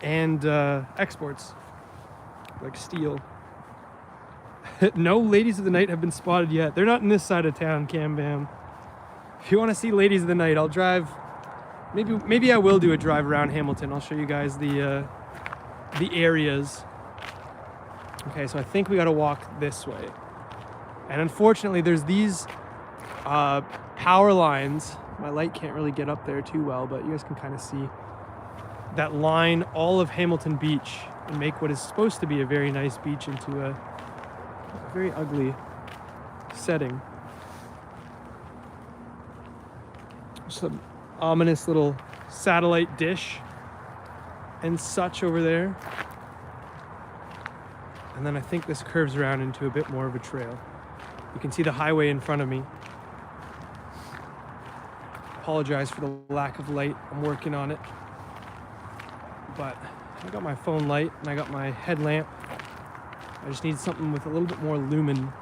and exports, like steel. No ladies of the night have been spotted yet. They're not in this side of town, Cam Bam. If you want to see ladies of the night, I'll drive. Maybe I will do a drive around Hamilton. I'll show you guys the areas. Okay, so I think we got to walk this way, and unfortunately, there's these power lines. My light can't really get up there too well, but you guys can kind of see that line all of Hamilton Beach and make what is supposed to be a very nice beach into a very ugly setting. Some ominous little satellite dish and such over there. And then I think this curves around into a bit more of a trail. You can see the highway in front of me. Apologize for the lack of light. I'm working on it. But I got my phone light and I got my headlamp. I just need something with a little bit more lumen.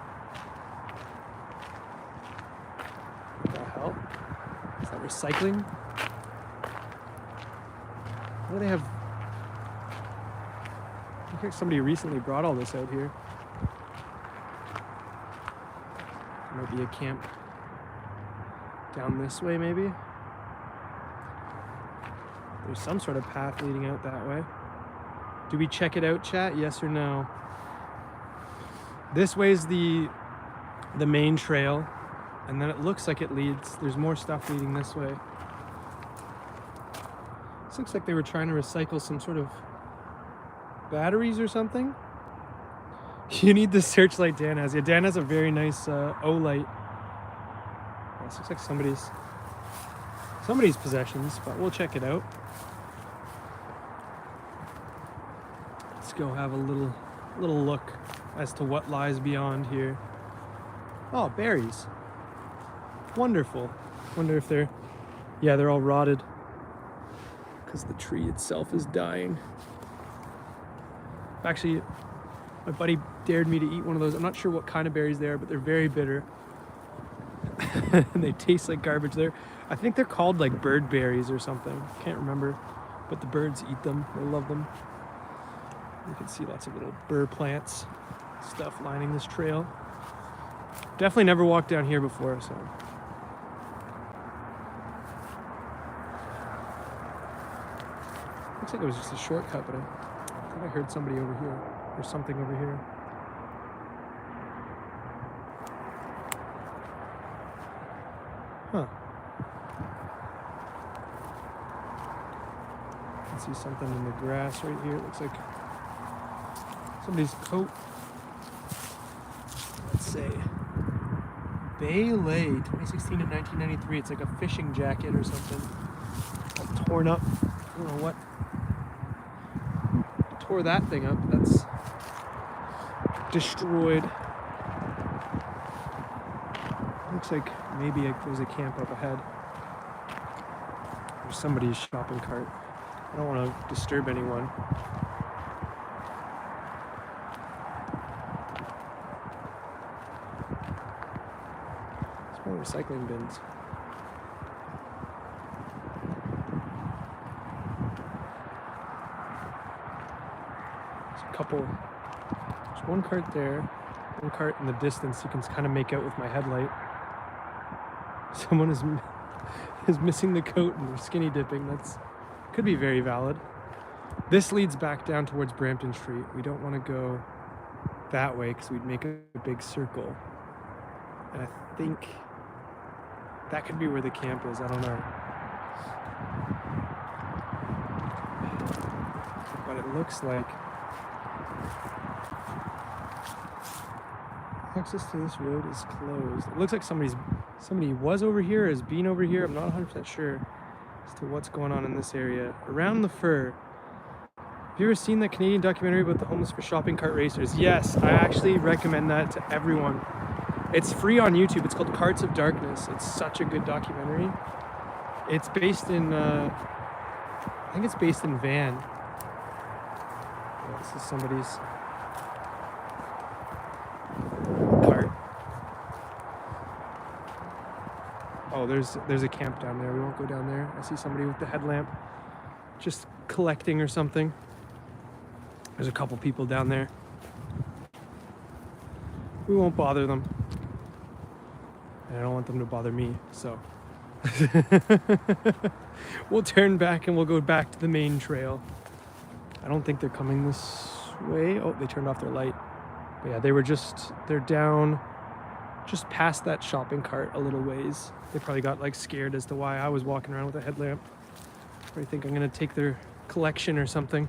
What the hell? Is that recycling? What do they have? I think somebody recently brought all this out here. There might be a camp down this way, maybe. There's some sort of path leading out that way. Do we check it out, chat? Yes or no? This way is the main trail, and then it looks like it leads. There's more stuff leading this way. This looks like they were trying to recycle some sort of batteries or something. You need the searchlight Dan has. Yeah, Dan has a very nice O-light. This looks like somebody's possessions, but we'll check it out. Let's go have a little look as to what lies beyond here. Oh, berries. Wonderful. Wonder if they're all rotted because the tree itself is dying. Actually, my buddy dared me to eat one of those. I'm not sure what kind of berries they are, but they're very bitter. And they taste like garbage. I think they're called like bird berries or something. Can't remember, but the birds eat them. They love them. You can see lots of little burr plants, stuff lining this trail. Definitely never walked down here before, so. Looks like it was just a shortcut, but I think I heard somebody over here, or something over here. Huh. I can see something in the grass right here. It looks like somebody's coat. Let's say Baylay 2016 and 1993. It's like a fishing jacket or something. All torn up. I don't know what tore that thing up. That's destroyed. Looks like maybe there's a camp up ahead. There's somebody's shopping cart. I don't want to disturb anyone. It's more recycling bins. There's one cart there, one cart in the distance. You can kind of make out with my headlight. Someone is missing the coat and they're skinny dipping. That's could be very valid. This leads back down towards Brampton Street. We don't want to go that way because we'd make a big circle. And I think that could be where the camp is. I don't know. But it looks like access to this road is closed. It looks like somebody was over here, has been over here. I'm not 100% sure as to what's going on in this area. Around the Fur. Have you ever seen that Canadian documentary about the homeless for shopping cart racers? Yes, I actually recommend that to everyone. It's free on YouTube. It's called Carts of Darkness. It's such a good documentary. It's based in, I think it's based in Van. Yeah, this is somebody's cart. Oh, there's a camp down there. We won't go down there. I see somebody with the headlamp just collecting or something. There's a couple people down there. We won't bother them. And I don't want them to bother me, so. We'll turn back and we'll go back to the main trail. I don't think they're coming this way. Oh, they turned off their light. But yeah, they're down just past that shopping cart a little ways. They probably got like scared as to why I was walking around with a headlamp. Probably think I'm gonna take their collection or something.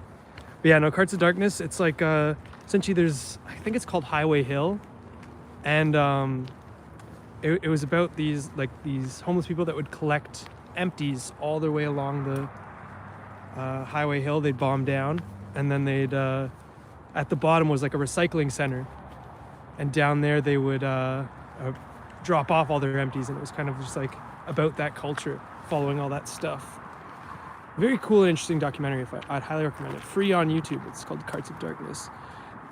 But yeah, no, Carts of Darkness, it's like, essentially I think it's called Highway Hill. And it was about these homeless people that would collect empties all their way along the Highway Hill. They'd bomb down, and then they'd, at the bottom was like a recycling center. And down there they would drop off all their empties, and it was kind of just like about that culture, following all that stuff. Very cool and interesting documentary. I'd highly recommend it. Free on YouTube. It's called Carts of Darkness.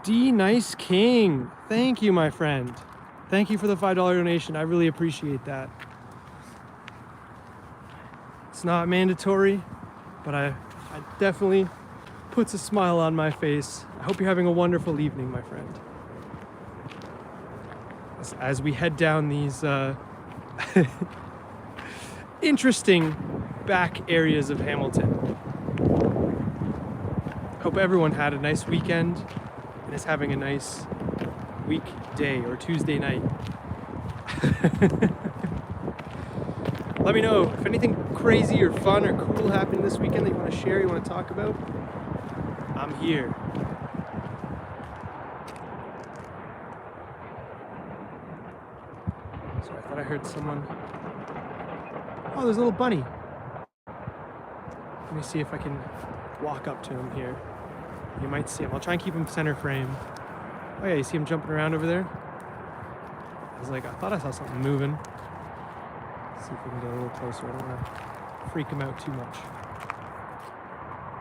D Nice King. Thank you, my friend. Thank you for the $5 donation. I really appreciate that. It's not mandatory, but I definitely puts a smile on my face. I hope you're having a wonderful evening, my friend. As we head down these interesting back areas of Hamilton. Hope everyone had a nice weekend and is having a nice weekday or Tuesday night. Let me know if anything crazy or fun or cool happened this weekend that you want to share, you want to talk about. I'm here. Sorry, I thought I heard someone. Oh, there's a little bunny. Let me see if I can walk up to him here. You might see him. I'll try and keep him center frame. Oh yeah, you see him jumping around over there? I thought I saw something moving. Let's see if we can get a little closer. I don't want to freak him out too much.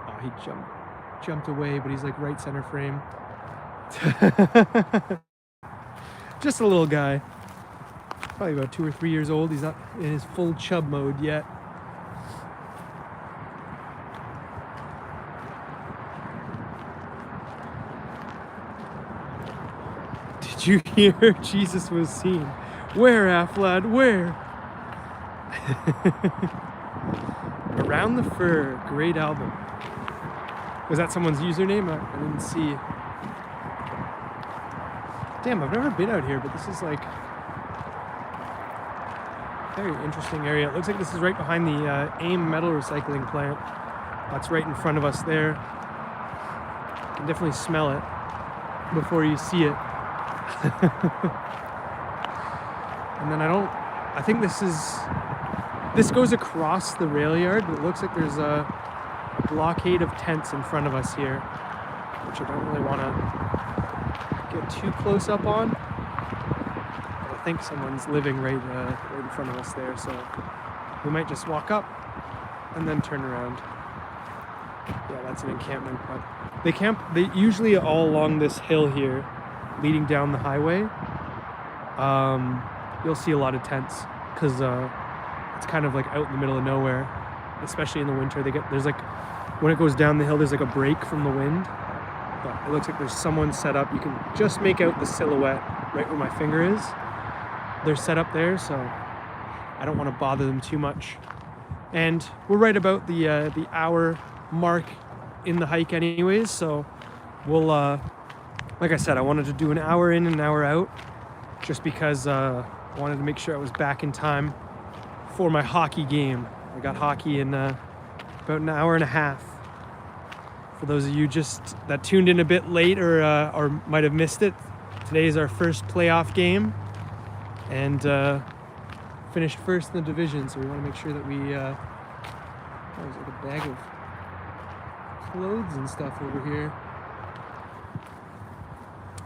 Oh, he jumped away, but he's like right center frame. Just a little guy. Probably about 2 or 3 years old. He's not in his full chub mode yet. Did you hear Jesus was seen? Where, Aflad? Where? Around the Fur, great album. Was that someone's username? I didn't see. Damn, I've never been out here, but this is like very interesting area. It looks like this is right behind the AIM metal recycling plant. That's right in front of us there. You can definitely smell it before you see it. And then I think this goes across the rail yard, but it looks like there's a blockade of tents in front of us here, which I don't really want to get too close up on. But I think someone's living right in front of us there, so we might just walk up and then turn around. Yeah, that's an encampment, but they usually all along this hill here leading down the highway. You'll see a lot of tents because it's kind of like out in the middle of nowhere, especially in the winter. There's like, when it goes down the hill, there's like a break from the wind, but it looks like there's someone set up. You can just make out the silhouette right where my finger is. They're set up there, so I don't want to bother them too much. And we're right about the hour mark in the hike anyways, so we'll like I said, I wanted to do an hour in and an hour out just because I wanted to make sure I was back in time for my hockey game. I got hockey in about an hour and a half. For those of you just that tuned in a bit late or might have missed it, today is our first playoff game and finished first in the division, so we want to make sure that we there's like a bag of clothes and stuff over here.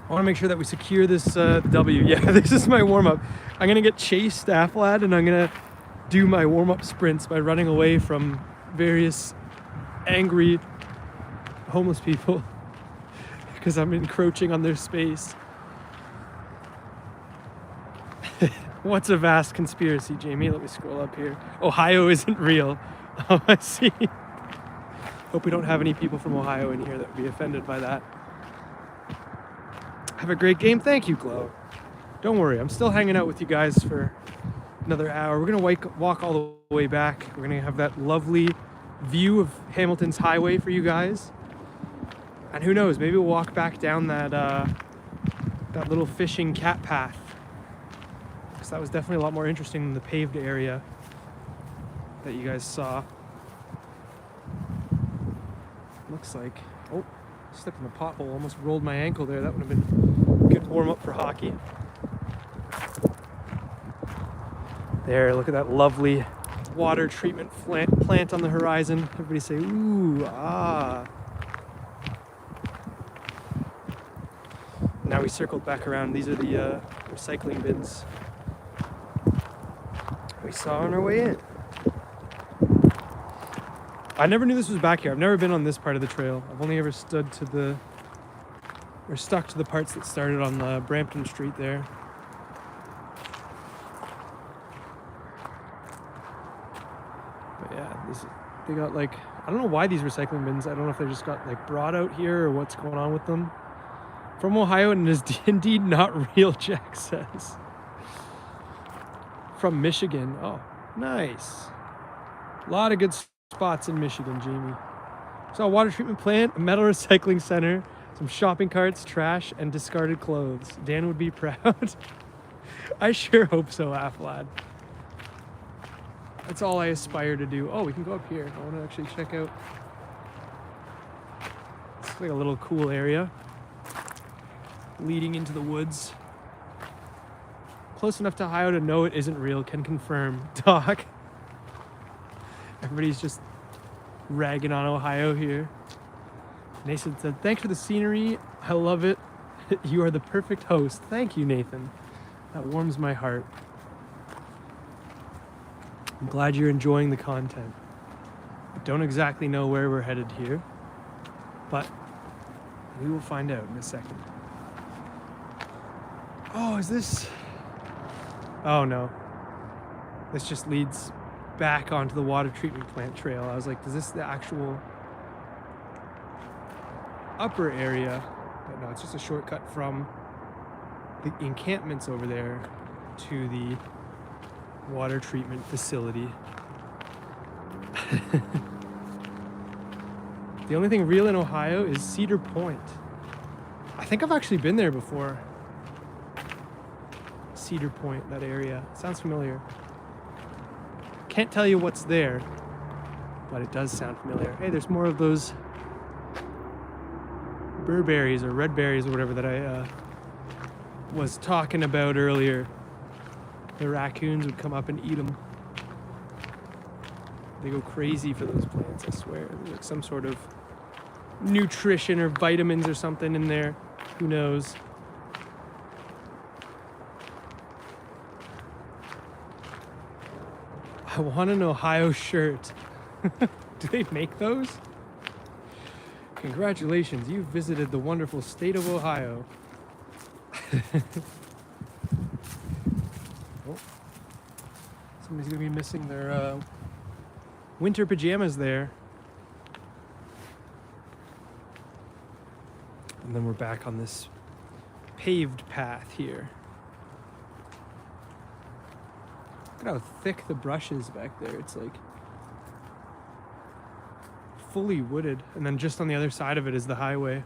I want to make sure that we secure this W. Yeah, this is my warm-up. I'm going to get Chase Stafflad, and I'm going to do my warm-up sprints by running away from various angry homeless people because I'm encroaching on their space. What's a vast conspiracy, Jamie? Let me scroll up here. Ohio isn't real. Oh, I see. Hope we don't have any people from Ohio in here that would be offended by that. Have a great game. Thank you, Glow. Don't worry, I'm still hanging out with you guys for another hour. We're gonna walk all the way back. We're gonna have that lovely view of Hamilton's highway for you guys. And who knows, maybe we'll walk back down that that little fishing cat path. Because that was definitely a lot more interesting than the paved area that you guys saw. Looks like, oh, stepped in the pothole, almost rolled my ankle there. That would have been a good warm up for hockey. There, look at that lovely water treatment plant on the horizon. Everybody say, ooh, ah. Now we circled back around. These are the recycling bins we saw on our way in. I never knew this was back here. I've never been on this part of the trail. I've only ever stuck to the parts that started on Brampton Street there. But yeah, they got like, I don't know why these recycling bins, I don't know if they just got like brought out here or what's going on with them. From Ohio, and it is indeed not real, Jack says. From Michigan. Oh, nice. A lot of good spots in Michigan, Jamie. Saw a water treatment plant, a metal recycling center, some shopping carts, trash, and discarded clothes. Dan would be proud. I sure hope so, Aflad. That's all I aspire to do. Oh, we can go up here. I want to actually check out. It's like a little cool area leading into the woods. Close enough to Ohio to know it isn't real. Can confirm. Doc. Everybody's just ragging on Ohio here. Nathan said, thanks for the scenery. I love it. You are the perfect host. Thank you, Nathan. That warms my heart. I'm glad you're enjoying the content. I don't exactly know where we're headed here, but we will find out in a second. Oh, is this? Oh no. This just leads back onto the water treatment plant trail. I was like, is this the actual upper area? But no, it's just a shortcut from the encampments over there to the water treatment facility. The only thing real in Ohio is Cedar Point. I think I've actually been there before. Cedar Point, that area. Sounds familiar. Can't tell you what's there, but it does sound familiar. Hey, there's more of those burberries or red berries or whatever that I was talking about earlier. The raccoons would come up and eat them. They go crazy for those plants, I swear. There's like some sort of nutrition or vitamins or something in there. Who knows? I want an Ohio shirt. Do they make those? Congratulations, you've visited the wonderful state of Ohio. Oh. Somebody's gonna be missing their winter pajamas there. And then we're back on this paved path here. Look at how thick the brush is back there. It's like fully wooded. And then just on the other side of it is the highway.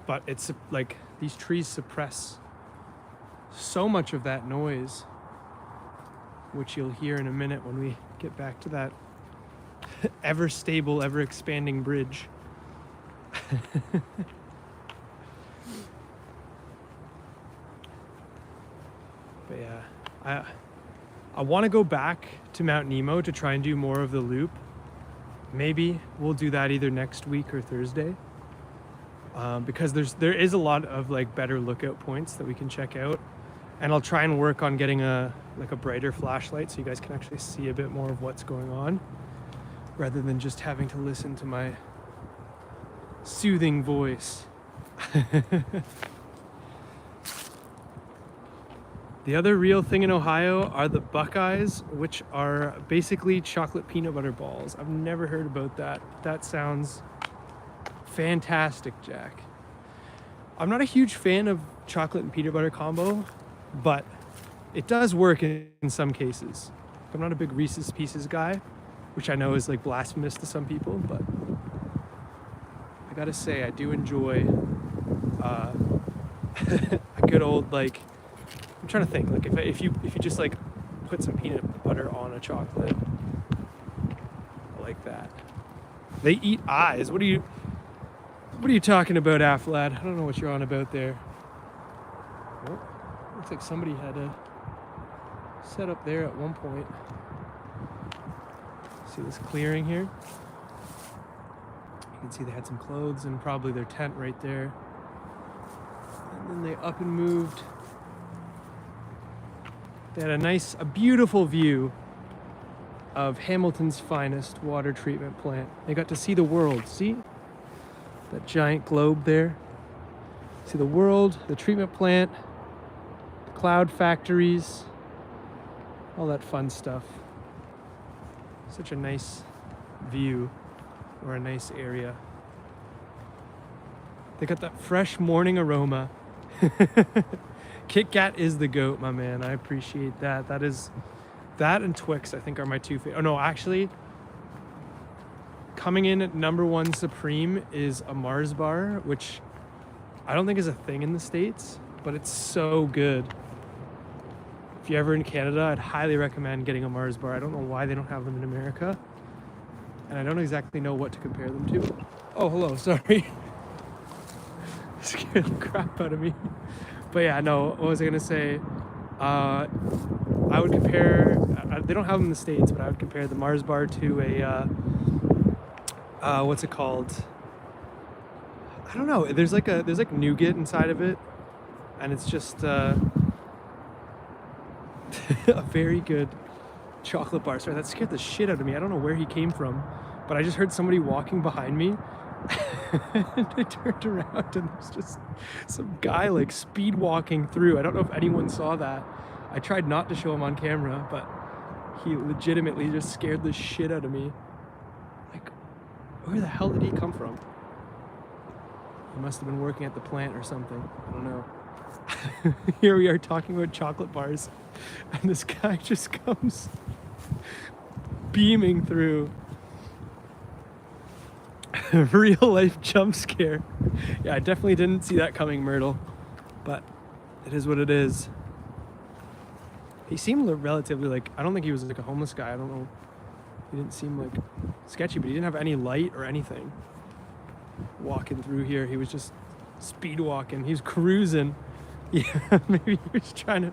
But it's like these trees suppress so much of that noise, which you'll hear in a minute when we get back to that ever stable, ever expanding bridge. But yeah, I want to go back to Mount Nemo to try and do more of the loop. Maybe we'll do that either next week or Thursday, because there is a lot of like better lookout points that we can check out, and I'll try and work on getting a brighter flashlight so you guys can actually see a bit more of what's going on, rather than just having to listen to my soothing voice. The other real thing in Ohio are the Buckeyes, which are basically chocolate peanut butter balls. I've never heard about that. That sounds fantastic, Jack. I'm not a huge fan of chocolate and peanut butter combo, but it does work in some cases. I'm not a big Reese's Pieces guy, which I know is like blasphemous to some people, but I gotta say I do enjoy a good old, like, I'm trying to think, like if you just like put some peanut butter on a chocolate, I like that. They eat eyes. What are you talking about, Aflad? I don't know what you're on about there. Oh, looks like somebody had a set up there at one point. See this clearing here? You can see they had some clothes and probably their tent right there. And then they up and moved. They had a beautiful view of Hamilton's finest water treatment plant. They got to see the world. See that giant globe there? See the world, the treatment plant, the cloud factories, all that fun stuff. Such a nice view, or a nice area. They got that fresh morning aroma. Kit Kat is the goat, my man. I appreciate that. That and Twix, I think, are my two favorite. Oh no, actually, coming in at #1 supreme is a Mars bar, which I don't think is a thing in the States, but it's so good. If you're ever in Canada, I'd highly recommend getting a Mars bar. I don't know why they don't have them in America, and I don't exactly know what to compare them to. Oh, hello, sorry. Scared the crap out of me. But yeah, no, what was I gonna say? I would compare, they don't have them in the States, but I would compare the Mars bar to a, what's it called? I don't know, there's like nougat inside of it, and it's just a very good chocolate bar. Sorry, that scared the shit out of me. I don't know where he came from, but I just heard somebody walking behind me. And I turned around and there's just some guy like speed walking through. I don't know if anyone saw that. I tried not to show him on camera, but he legitimately just scared the shit out of me. Like, where the hell did he come from? He must have been working at the plant or something. I don't know. Here we are talking about chocolate bars, and this guy just comes beaming through. Real life jump scare. Yeah, I definitely didn't see that coming, Myrtle, but it is what it is. He seemed relatively, like, I don't think he was like a homeless guy. I don't know. He didn't seem like sketchy, but he didn't have any light or anything. Walking through here, he was just speed walking. He was cruising. Yeah, maybe he was trying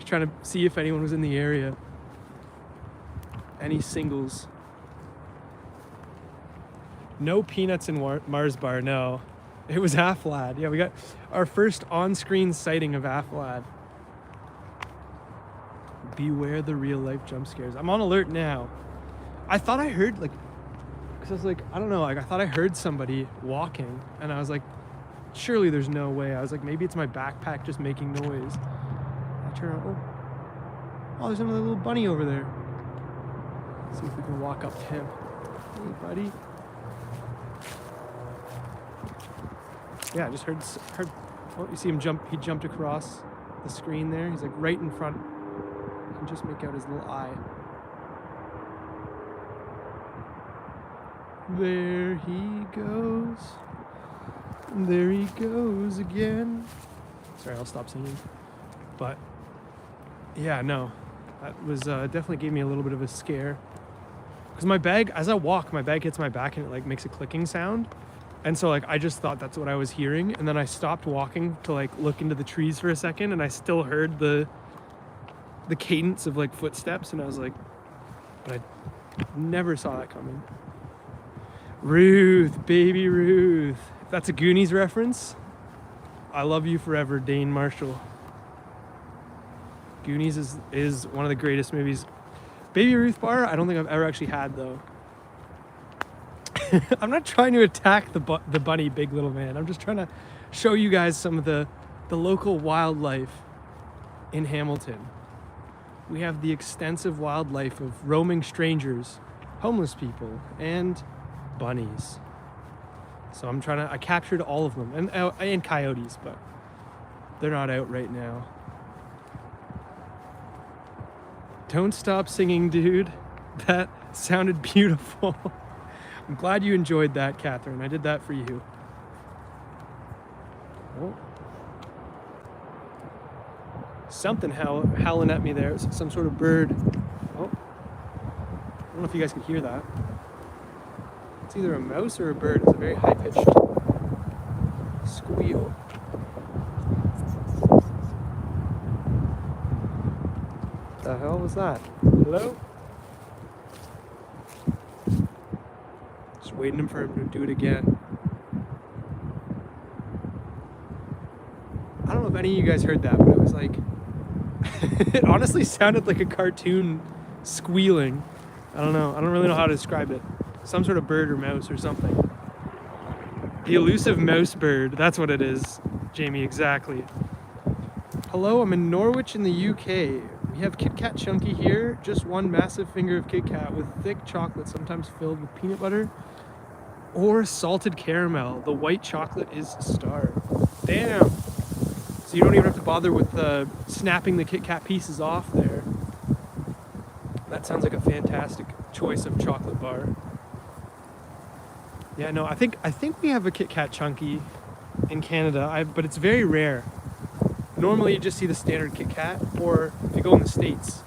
to see if anyone was in the area. Any singles. No peanuts in Mars bar, no. It was Aflad. Yeah, we got our first on-screen sighting of Aflad. Beware the real-life jump scares. I'm on alert now. I thought I heard, like, because I was like, I don't know, like, I thought I heard somebody walking, and I was like, surely there's no way. I was like, maybe it's my backpack just making noise. I turn around, oh, there's another little bunny over there. Let's see if we can walk up to him. Hey, buddy. Yeah, I just heard, oh, you see him jump, he jumped across the screen there. He's like right in front. You can just make out his little eye. There he goes. There he goes again. Sorry, I'll stop singing. But yeah, no, that was definitely gave me a little bit of a scare. Because my bag, as I walk, my bag hits my back and it like makes a clicking sound. And so like I just thought that's what I was hearing, and then I stopped walking to like look into the trees for a second, and I still heard the cadence of like footsteps, and I was like, but I never saw that coming. Ruth, baby Ruth. If that's a Goonies reference, I love you forever, Dane Marshall. Goonies is one of the greatest movies. Baby Ruth bar, I don't think I've ever actually had though. I'm not trying to attack the bunny, big little man. I'm just trying to show you guys some of the local wildlife. in Hamilton, we have the extensive wildlife of roaming strangers, homeless people, and bunnies. So I captured all of them, and coyotes, but they're not out right now. Don't stop singing, dude. That sounded beautiful. I'm glad you enjoyed that, Catherine. I did that for you. Oh. Something howling at me there. It's some sort of bird. Oh. I don't know if you guys can hear that. It's either a mouse or a bird. It's a very high-pitched squeal. What the hell was that? Hello? Just waiting for him to do it again. I don't know if any of you guys heard that, but it was like, it honestly sounded like a cartoon squealing. I don't know. I don't really know how to describe it. Some sort of bird or mouse or something. The elusive mouse bird. That's what it is, Jamie, exactly. Hello, I'm in Norwich in the UK. We have Kit Kat Chunky here. Just one massive finger of Kit Kat with thick chocolate, sometimes filled with peanut butter or salted caramel. The white chocolate is a star. Damn. So you don't even have to bother with snapping the Kit Kat pieces off there. That sounds like a fantastic choice of chocolate bar. Yeah, no, I think we have a Kit Kat Chunky in Canada, but it's very rare. Normally you just see the standard Kit Kat, or if you go in the States,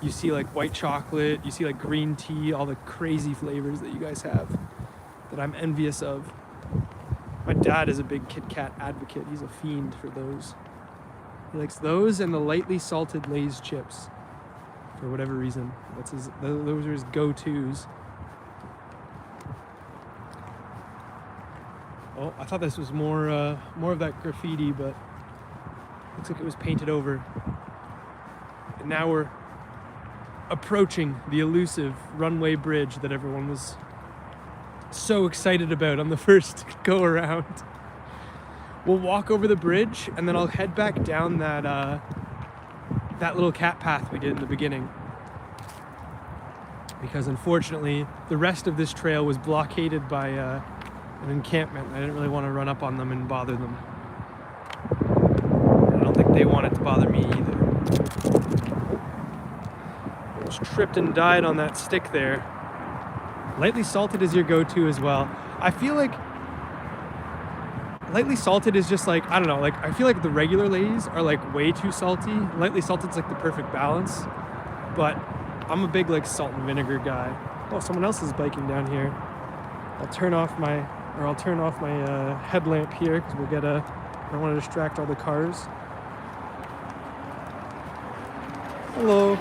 you see like white chocolate, you see like green tea, all the crazy flavors that you guys have that I'm envious of. My dad is a big Kit Kat advocate. He's a fiend for those. He likes those and the lightly salted Lay's chips for whatever reason. Those are his go-tos. Oh, I thought this was more of that graffiti, but looks like it was painted over. And now we're approaching the elusive runway bridge that everyone was so excited about on the first go around. We'll walk over the bridge and then I'll head back down that little cat path we did in the beginning. Because unfortunately, the rest of this trail was blockaded by an encampment. I didn't really want to run up on them and bother them. I don't think they wanted to bother me either. Almost tripped and died on that stick there. Lightly salted is your go-to as well. I feel like lightly salted is just like, I don't know, like I feel like the regular Lay's are like way too salty. Lightly salted's like the perfect balance. But I'm a big like salt and vinegar guy. Oh, someone else is biking down here. I'll turn off my headlamp here because I don't want to distract all the cars. Hello.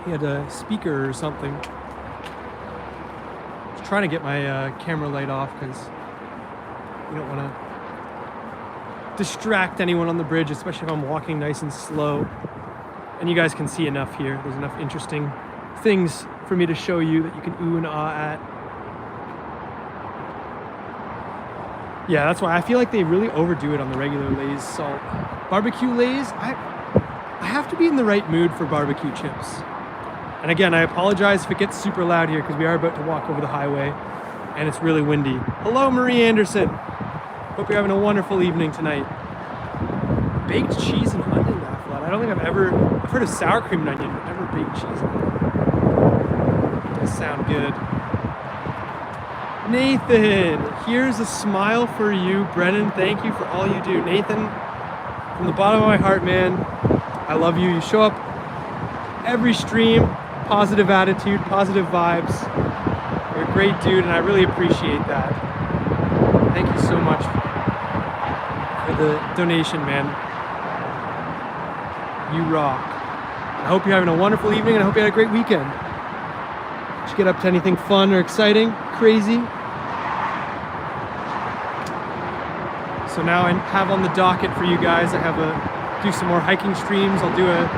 He had a speaker or something. I was trying to get my camera light off because you don't want to distract anyone on the bridge, especially if I'm walking nice and slow. And you guys can see enough here. There's enough interesting things for me to show you that you can ooh and ah at. Yeah, that's why I feel like they really overdo it on the regular Lay's salt. Barbecue Lay's, I have to be in the right mood for barbecue chips. And again, I apologize if it gets super loud here because we are about to walk over the highway and it's really windy. Hello, Marie Anderson. Hope you're having a wonderful evening tonight. Baked cheese and onion affleck. I don't think I've heard of sour cream and onion, but never baked cheese and onion. It does sound good. Nathan, here's a smile for you. Brennan, thank you for all you do. Nathan, from the bottom of my heart, man, I love you. You show up every stream, positive attitude, positive vibes. You're a great dude, and I really appreciate that. Thank you so much for the donation, man. You rock. I hope you're having a wonderful evening, and I hope you had a great weekend. Did you get up to anything fun or exciting, crazy? So now I have on the docket for you guys, I have do some more hiking streams. I'll do a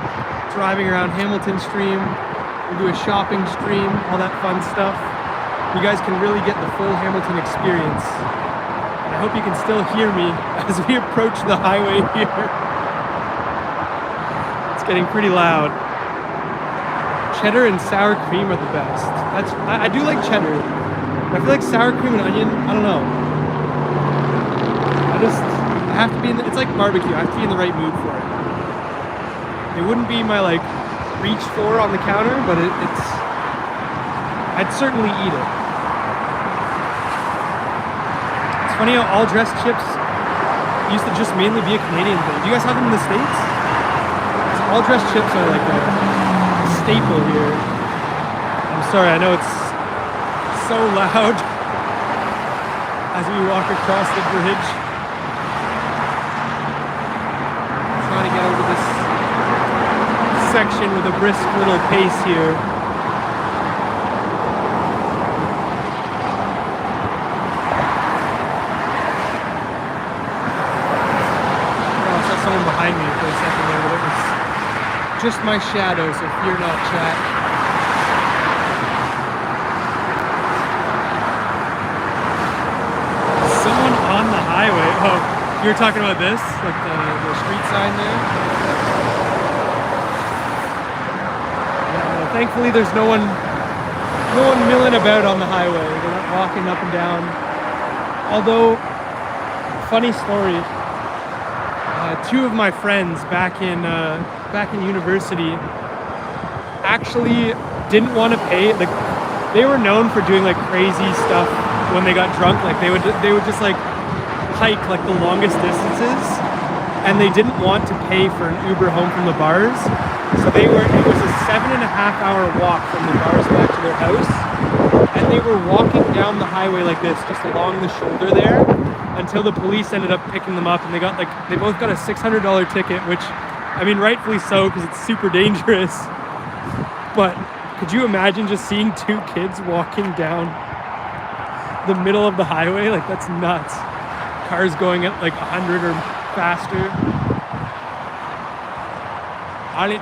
driving around Hamilton stream. We'll do a shopping stream, all that fun stuff. You guys can really get the full Hamilton experience. And I hope you can still hear me as we approach the highway here. It's getting pretty loud. Cheddar and sour cream are the best. I do like cheddar. I feel like sour cream and onion, I don't know. I have to be in it's like barbecue. I have to be in the right mood for it. It wouldn't be my like reach for on the counter, but I'd certainly eat it. It's funny how all dressed chips used to just mainly be a Canadian thing. Do you guys have them in the States? All dressed chips are like a staple here. I'm sorry, I know it's so loud as we walk across the bridge. Trying to get over this section with a brisk little pace here. Someone behind me for a second there, but it was just my shadow, so fear not, chat. Someone on the highway. Oh, you were talking about this? Like the street sign there? Yeah, thankfully there's no one milling about on the highway. They're not walking up and down. Although, funny story. Two of my friends back in university actually didn't want to pay. Like, they were known for doing like crazy stuff when they got drunk. Like they would just like hike like the longest distances, and they didn't want to pay for an Uber home from the bars. So it was a 7.5-hour walk from the bars back to their house, and they were walking down the highway like this, just along the shoulder there, until the police ended up picking them up, and they both got a $600 ticket, which, I mean, rightfully so, because it's super dangerous. But could you imagine just seeing two kids walking down the middle of the highway? Like, that's nuts. Cars going at like 100 or faster.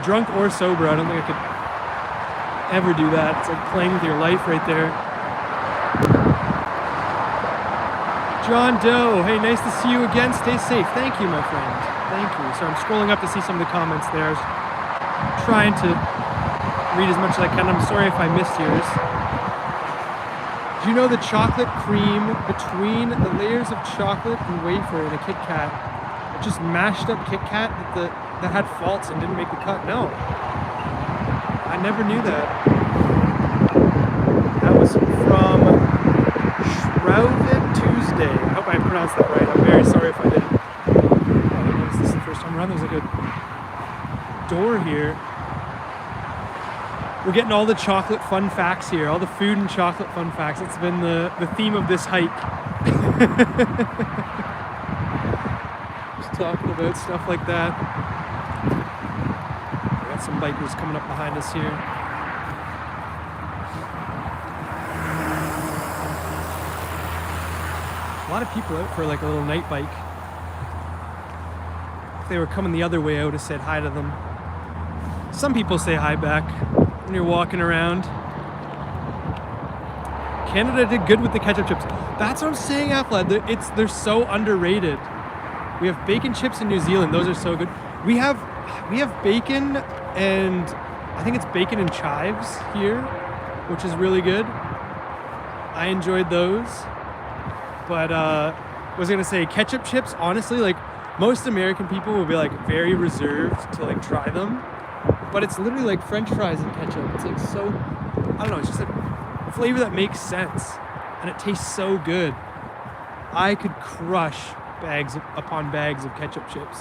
Drunk or sober, I don't think I could ever do that. It's like playing with your life right there. John Doe, hey, nice to see you again. Stay safe. Thank you, my friend. Thank you. So I'm scrolling up to see some of the comments there. I was trying to read as much as I can. I'm sorry if I missed yours. Do you know the chocolate cream between the layers of chocolate and wafer in a Kit Kat? It just mashed up Kit Kat that had faults and didn't make the cut? No. I never knew that. That was from Shrouded Tuesday. I hope I pronounced that right. I'm very sorry if I didn't. Oh, this is the first time around. There's like a door here. We're getting all the chocolate fun facts here. All the food and chocolate fun facts. It's been the theme of this hike. Just talking about stuff like that. We got some bikers coming up behind us here. A lot of people out for like a little night bike. If they were coming the other way, I would have said hi to them. Some people say hi back when you're walking around. Canada did good with the ketchup chips. That's what I'm saying, Affled. They're so underrated. We have bacon chips in New Zealand. Those are so good. We have bacon, and I think it's bacon and chives here, which is really good. I enjoyed those. But I was gonna say, ketchup chips, honestly, like most American people will be like very reserved to like try them, but it's literally like French fries and ketchup. It's like so, I don't know, it's just a flavor that makes sense, and it tastes so good. I could crush bags upon bags of ketchup chips.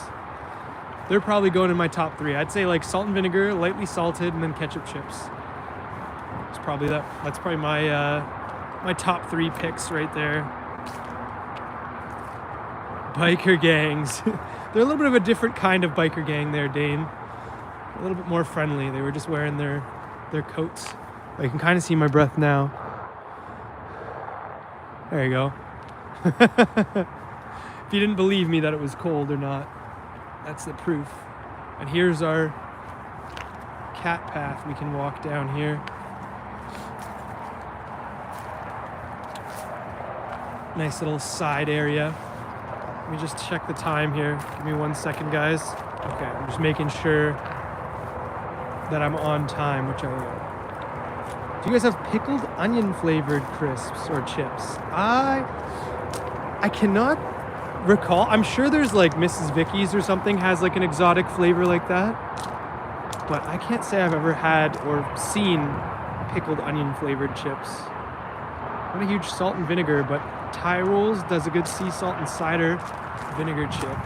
They're probably going in my top 3. I'd say like salt and vinegar, lightly salted, and then ketchup chips. It's probably that's probably my top 3 picks right there. Biker gangs. They're a little bit of a different kind of biker gang there, Dane. A little bit more friendly. They were just wearing their coats. I can kind of see my breath now. There you go. If you didn't believe me that it was cold or not, that's the proof. And here's our cat path we can walk down here. Nice little side area. Let me just check the time here. Give me 1 second, guys. Okay, I'm just making sure that I'm on time, which I am. Do you guys have pickled onion flavored crisps or chips? I cannot recall. I'm sure there's like Mrs. Vicky's or something has like an exotic flavor like that. But I can't say I've ever had or seen pickled onion flavored chips. Not a huge salt and vinegar, but Tyrol's does a good sea salt and cider vinegar chip.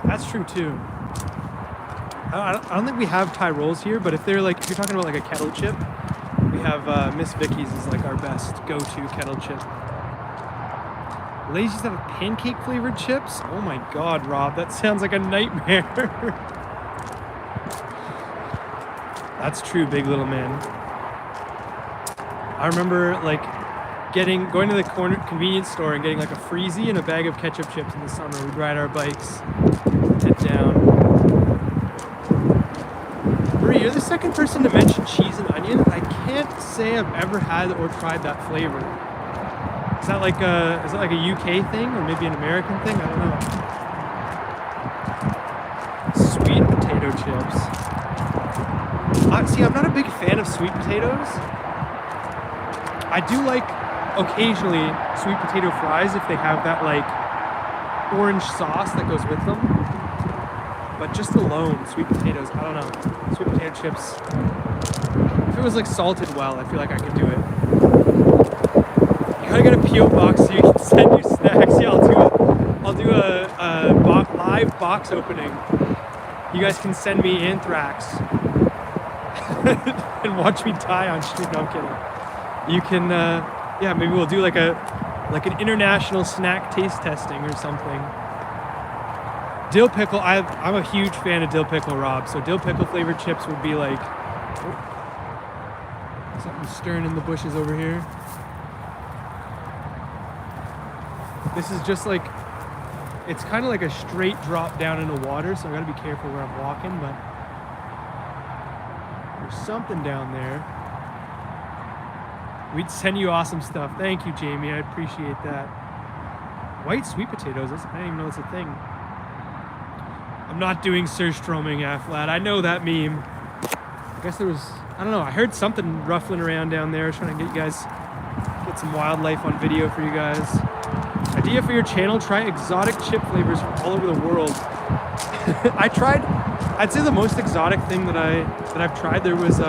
That's true too. I don't think we have Tyrol's here, but if they're like, if you're talking about like a kettle chip, we have Miss Vicky's is like our best go-to kettle chip. Ladies used to have pancake flavored chips? Oh my god, Rob, that sounds like a nightmare. That's true, big little man. I remember like going to the corner convenience store and getting like a freezy and a bag of ketchup chips in the summer. We'd ride our bikes, head down. Marie, you're the second person to mention cheese and onion. I can't say I've ever had or tried that flavor. Is that like a UK thing or maybe an American thing? I don't know. Sweet potato chips. See, I'm not a big fan of sweet potatoes. I do like occasionally sweet potato fries if they have that like orange sauce that goes with them. But just alone, sweet potatoes, I don't know. Sweet potato chips. If it was like salted well, I feel like I could do it. You gotta get a P.O. box so you can send your snacks. Yeah, I'll do a live box opening. You guys can send me anthrax and watch me die on stream. No, I'm kidding. You can, yeah, maybe we'll do like an international snack taste testing or something. Dill pickle, I'm a huge fan of dill pickle, Rob. So dill pickle flavored chips would be like, something stirring in the bushes over here. This is just like, it's kind of like a straight drop down into water, so I gotta be careful where I'm walking, but there's something down there. We'd send you awesome stuff. Thank you, Jamie. I appreciate that. White sweet potatoes, I didn't even know it's a thing. I'm not doing surstroming, Aflat. I know that meme. I guess there was, I don't know, I heard something ruffling around down there. I was trying to get some wildlife on video for you guys. Idea for your channel, try exotic chip flavors from all over the world. I'd say the most exotic thing that I've tried, there was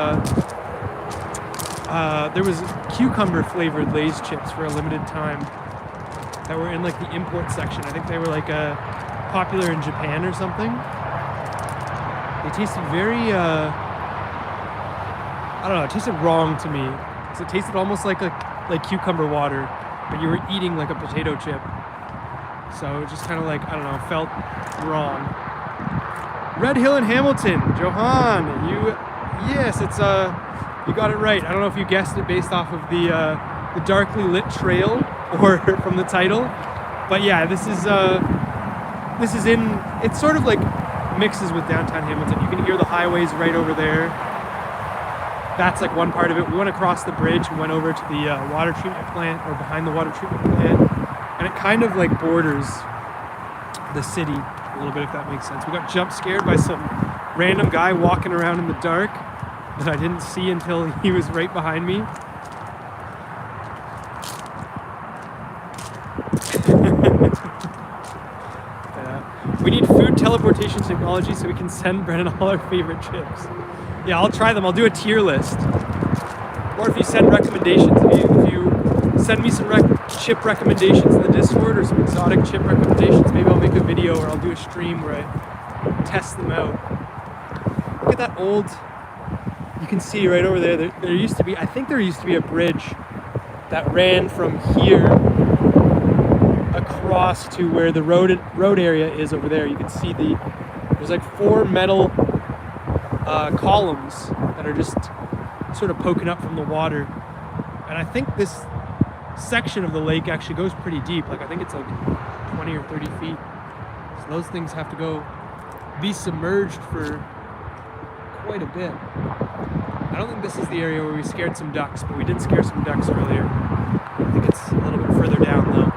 cucumber flavored Lay's chips for a limited time that were in like the import section. I think they were like popular in Japan or something. They tasted very, I don't know, it tasted wrong to me. So it tasted almost like cucumber water, but you were eating like a potato chip. So it just kind of like, I don't know, felt wrong. Red Hill in Hamilton, Johan, yes, it's you got it right. I don't know if you guessed it based off of the darkly lit trail or from the title, but yeah, this is it's sort of like mixes with downtown Hamilton. You can hear the highways right over there. That's like one part of it. We went across the bridge and went over to the water treatment plant, or behind the water treatment plant, and it kind of like borders the city a little bit, if that makes sense. We got jump scared by some random guy walking around in the dark that I didn't see until he was right behind me. We need food teleportation technology so we can send Brennan all our favorite chips. Yeah, I'll try them. I'll do a tier list. Or if you send recommendations, if you send me some chip recommendations in the Discord, or some exotic chip recommendations, maybe I'll make a video or I'll do a stream where I test them out. Look at that old, you can see right over there, there used to be, I think there used to be a bridge that ran from here across to where the road area is over there. You can see there's like 4 metal columns that are just sort of poking up from the water, and I think this section of the lake actually goes pretty deep. Like I think it's like 20 or 30 feet, so those things have to be submerged for quite a bit. I don't think this is the area where we scared some ducks, but we did scare some ducks earlier. I think it's a little bit further down though.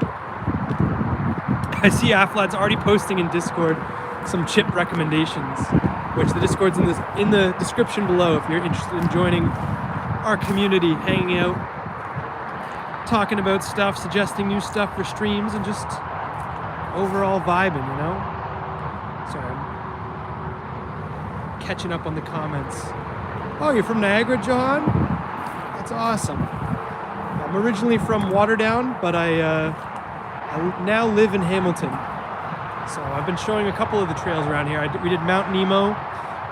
I see Aflad's already posting in Discord some chip recommendations, which the Discord's in the description below if you're interested in joining our community, hanging out, talking about stuff, suggesting new stuff for streams, and just overall vibing, you know? Sorry, I'm catching up on the comments. Oh, you're from Niagara, John? That's awesome. I'm originally from Waterdown, but I now live in Hamilton. So I've been showing a couple of the trails around here. We did Mount Nemo,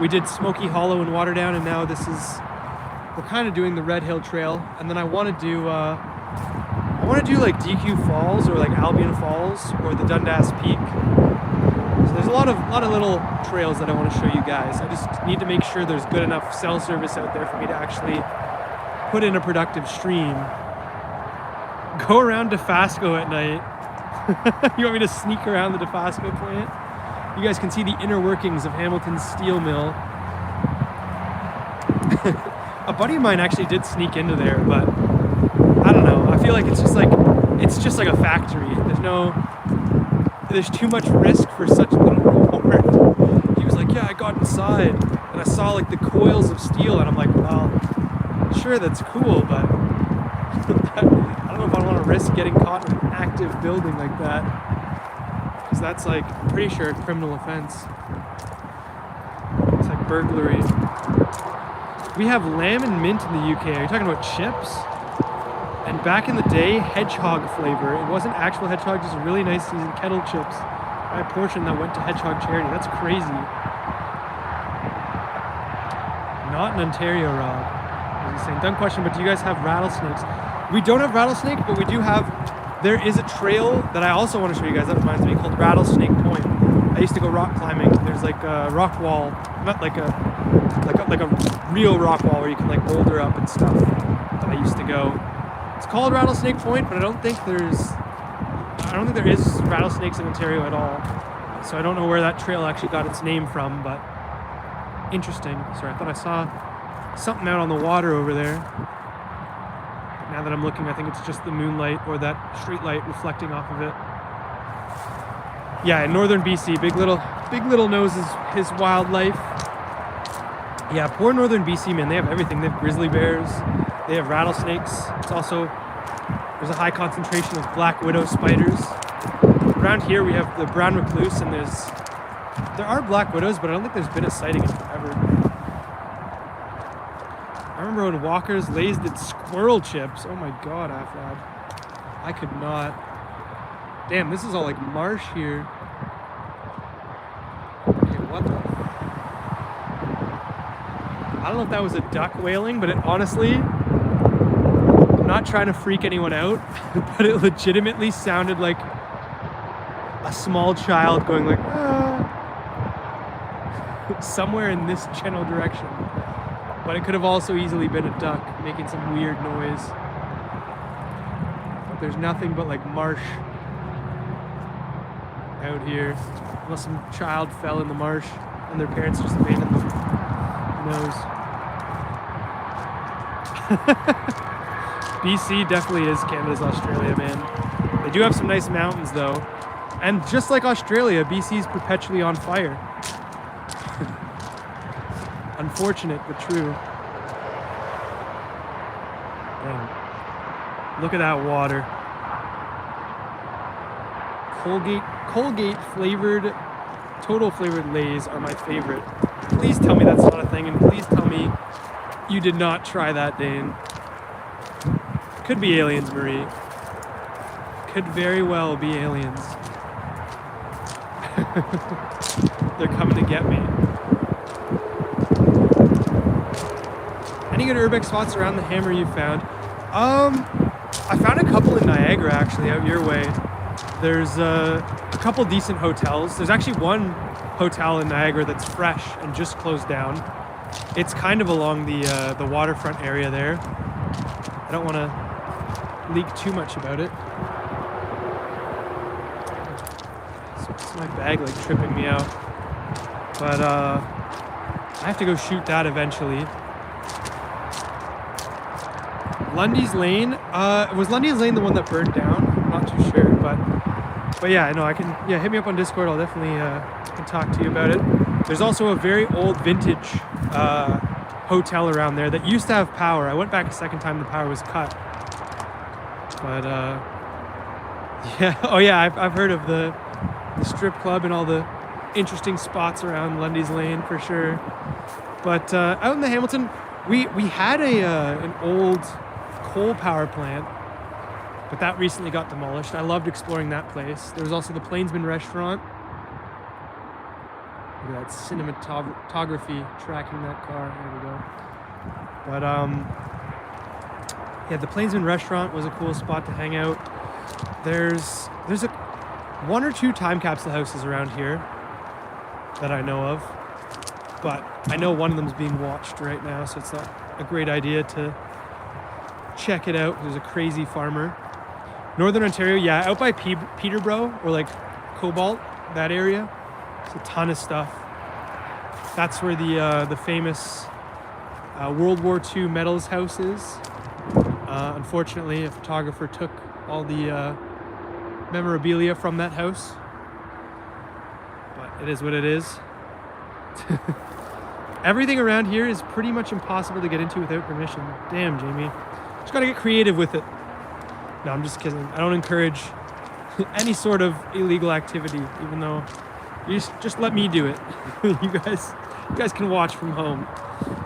we did Smoky Hollow in Waterdown, and now we're kind of doing the Red Hill Trail. And then I want to do like DQ Falls or like Albion Falls or the Dundas Peak. So there's a lot of little trails that I want to show you guys. I just need to make sure there's good enough cell service out there for me to actually put in a productive stream. Go around Dofasco at night. You want me to sneak around the Dofasco plant? You guys can see the inner workings of Hamilton's steel mill. A buddy of mine actually did sneak into there, but I don't know. I feel like it's just like a factory. There's too much risk for such little reward. He was like, yeah, I got inside and I saw like the coils of steel, and I'm like, well, sure, that's cool, but I don't know if I want to risk getting caught in an active building like that, because that's like, I'm pretty sure, a criminal offense. It's like burglary. We have lamb and mint in the UK. Are you talking about chips? And back in the day, hedgehog flavor. It wasn't actual hedgehog, just really nice seasoned kettle chips. I had a portion that went to hedgehog charity. That's crazy. Not in Ontario, Rob. As he's saying, dumb question, but do you guys have rattlesnakes? We don't have rattlesnake, but we do have. There is a trail that I also want to show you guys. That reminds me, called Rattlesnake Point. I used to go rock climbing. There's like a rock wall, not like a real rock wall where you can like boulder up and stuff. That I used to go. It's called Rattlesnake Point, but I don't think there is rattlesnakes in Ontario at all. So I don't know where that trail actually got its name from, but interesting. Sorry, I thought I saw something out on the water over there. Now that I'm looking, I think it's just the moonlight or that street light reflecting off of it. Yeah, in northern BC, Big Little knows his wildlife. Yeah, poor northern BC, man. They have everything. They have grizzly bears. They have rattlesnakes. There's a high concentration of black widow spiders. Around here we have the brown recluse, and there are black widows, but I don't think there's been a sighting in forever. I remember when Walker's Lays did squirrel chips. Oh my god, Aflad. I could not. Damn, this is all like marsh here. Okay, what the? I don't know if that was a duck wailing, but it honestly, I'm not trying to freak anyone out, but it legitimately sounded like a small child going like, ah, somewhere in this general direction. But it could have also easily been a duck making some weird noise. But there's nothing but like marsh out here, unless some child fell in the marsh and their parents just abandoned them. Who knows? BC definitely is Canada's Australia, man. They do have some nice mountains though. And just like Australia, BC's perpetually on fire. Unfortunate, but true. Damn. Look at that water. Colgate flavored, total flavored Lays are my favorite. Please tell me that's not a thing, and please tell me you did not try that, Dane. Could be aliens, Marie. Could very well be aliens. They're coming to get me. Any good urbex spots around the Hammer you found? I found a couple in Niagara, actually, out your way. There's a couple decent hotels. There's actually one hotel in Niagara that's fresh and just closed down. It's kind of along the waterfront area there. I don't want to leak too much about it. So it's my bag like tripping me out. But I have to go shoot that eventually. Lundy's Lane. Was Lundy's Lane the one that burned down? I'm not too sure, but yeah, no, I can. Yeah, hit me up on Discord. I'll definitely can talk to you about it. There's also a very old vintage hotel around there that used to have power. I went back a second time the power was cut. But yeah, oh yeah, I've heard of the strip club and all the interesting spots around Lundy's Lane for sure. But out in the Hamilton, we had an old coal power plant, but that recently got demolished. I loved exploring that place. There was also the Plainsman restaurant. Look at that cinematography tracking that car. There we go. But yeah, the Plainsman restaurant was a cool spot to hang out. There's one or two time capsule houses around here that I know of, but I know one of them is being watched right now, so it's not a great idea to check it out. There's a crazy farmer. Northern Ontario, yeah, out by Peterborough or like Cobalt, that area. There's a ton of stuff. That's where the famous World War II medals house is. Unfortunately, a photographer took all the memorabilia from that house, but it is what it is. Everything around here is pretty much impossible to get into without permission. Damn, Jamie. Just gotta get creative with it. No, I'm just kidding. I don't encourage any sort of illegal activity, even though you just let me do it. You guys can watch from home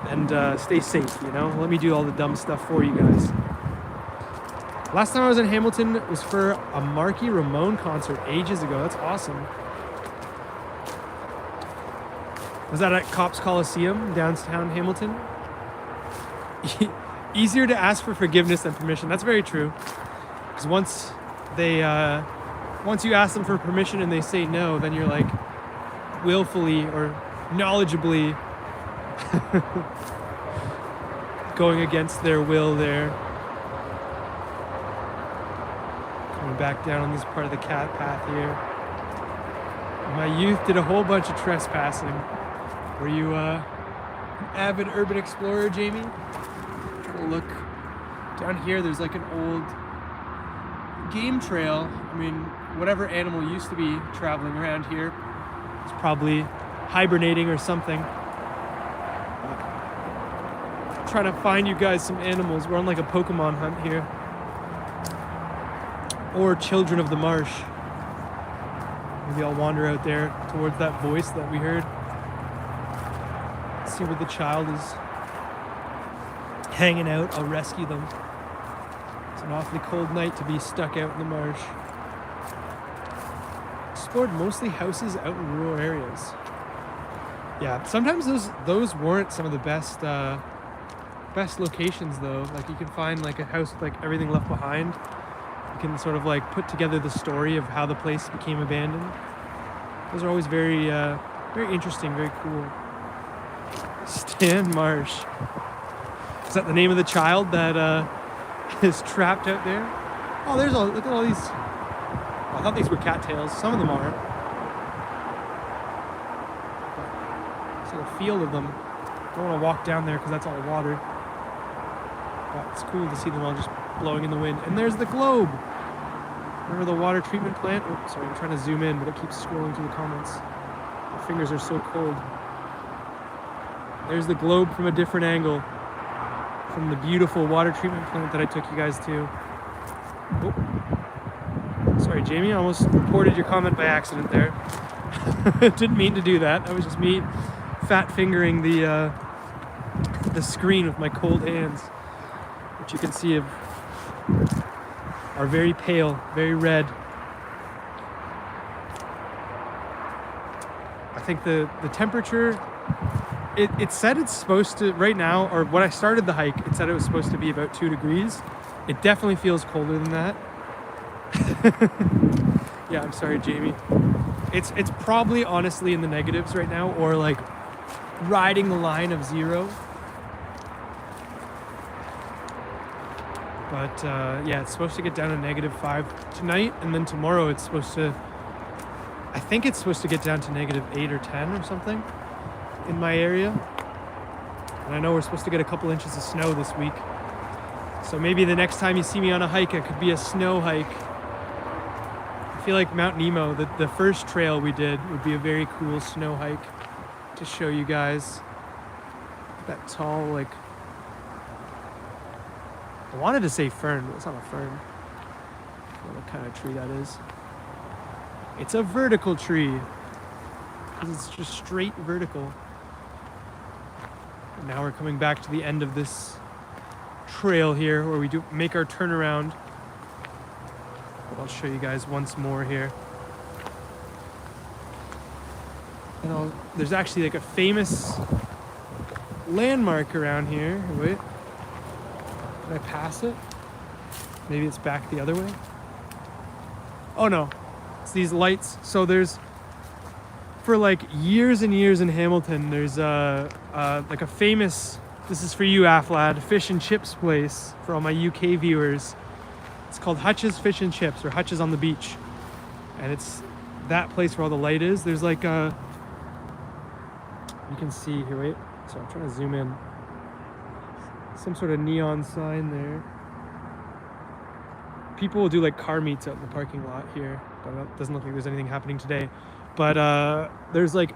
and stay safe, you know? Let me do all the dumb stuff for you guys. Last time I was in Hamilton was for a Marky Ramone concert ages ago. That's awesome. Was that at Cops Coliseum, downtown Hamilton? Easier to ask for forgiveness than permission. That's very true. Because once you ask them for permission and they say no, then you're like willfully or knowledgeably going against their will there. Coming back down on this part of the cat path here. In my youth, did a whole bunch of trespassing. Were you an avid urban explorer, Jamie? I'm trying to look down here. There's like an old game trail. I mean, whatever animal used to be traveling around here, it's probably hibernating or something. I'm trying to find you guys some animals. We're on like a Pokemon hunt here. Or Children of the Marsh. Maybe I'll wander out there towards that voice that we heard. See where the child is hanging out. I'll rescue them. It's an awfully cold night to be stuck out in the marsh. Explored mostly houses out in rural areas. Yeah, sometimes those weren't some of the best locations though. Like you can find like a house with like everything left behind. You can sort of like put together the story of how the place became abandoned. Those are always very interesting, very cool. Stan Marsh. Is that the name of the child that is trapped out there? Oh, look at all these. Oh, I thought these were cattails. Some of them are. It's like a field of them. Don't want to walk down there because that's all water. But it's cool to see them all just blowing in the wind. And there's the globe. Remember the water treatment plant? Oh, sorry, I'm trying to zoom in, but it keeps scrolling through the comments. My fingers are so cold. There's the globe from a different angle. From the beautiful water treatment plant that I took you guys to. Oh. Sorry, Jamie, I almost reported your comment by accident there. Didn't mean to do that. That was just me fat fingering the screen with my cold hands, which you can see are very pale, very red. I think the temperature, it said it's supposed to, right now, or when I started the hike, it said it was supposed to be about 2 degrees. It definitely feels colder than that. Yeah, I'm sorry, Jamie. It's probably honestly in the negatives right now, or like riding the line of 0. But yeah, it's supposed to get down to -5 tonight, and then tomorrow it's supposed to, I think it's supposed to get down to -8 or 10 or something in my area. And I know we're supposed to get a couple inches of snow this week. So maybe the next time you see me on a hike, it could be a snow hike. I feel like Mount Nemo, the first trail we did, would be a very cool snow hike to show you guys. That tall, like, I wanted to say fern, but it's not a fern. I don't know what kind of tree that is. It's a vertical tree, because it's just straight vertical. And now we're coming back to the end of this trail here, where we do make our turnaround. But I'll show you guys once more here. And there's actually like a famous landmark around here. Wait, did I pass it? Maybe it's back the other way. Oh no, it's these lights. So there's, for like years and years in Hamilton, there's like a famous, this is for you Aflad, fish and chips place for all my UK viewers. It's called Hutch's Fish and Chips, or Hutch's on the Beach. And it's that place where all the light is. There's like a, you can see here, wait. So I'm trying to zoom in. Some sort of neon sign there. People will do like car meets out in the parking lot here, but it doesn't look like there's anything happening today. But there's like,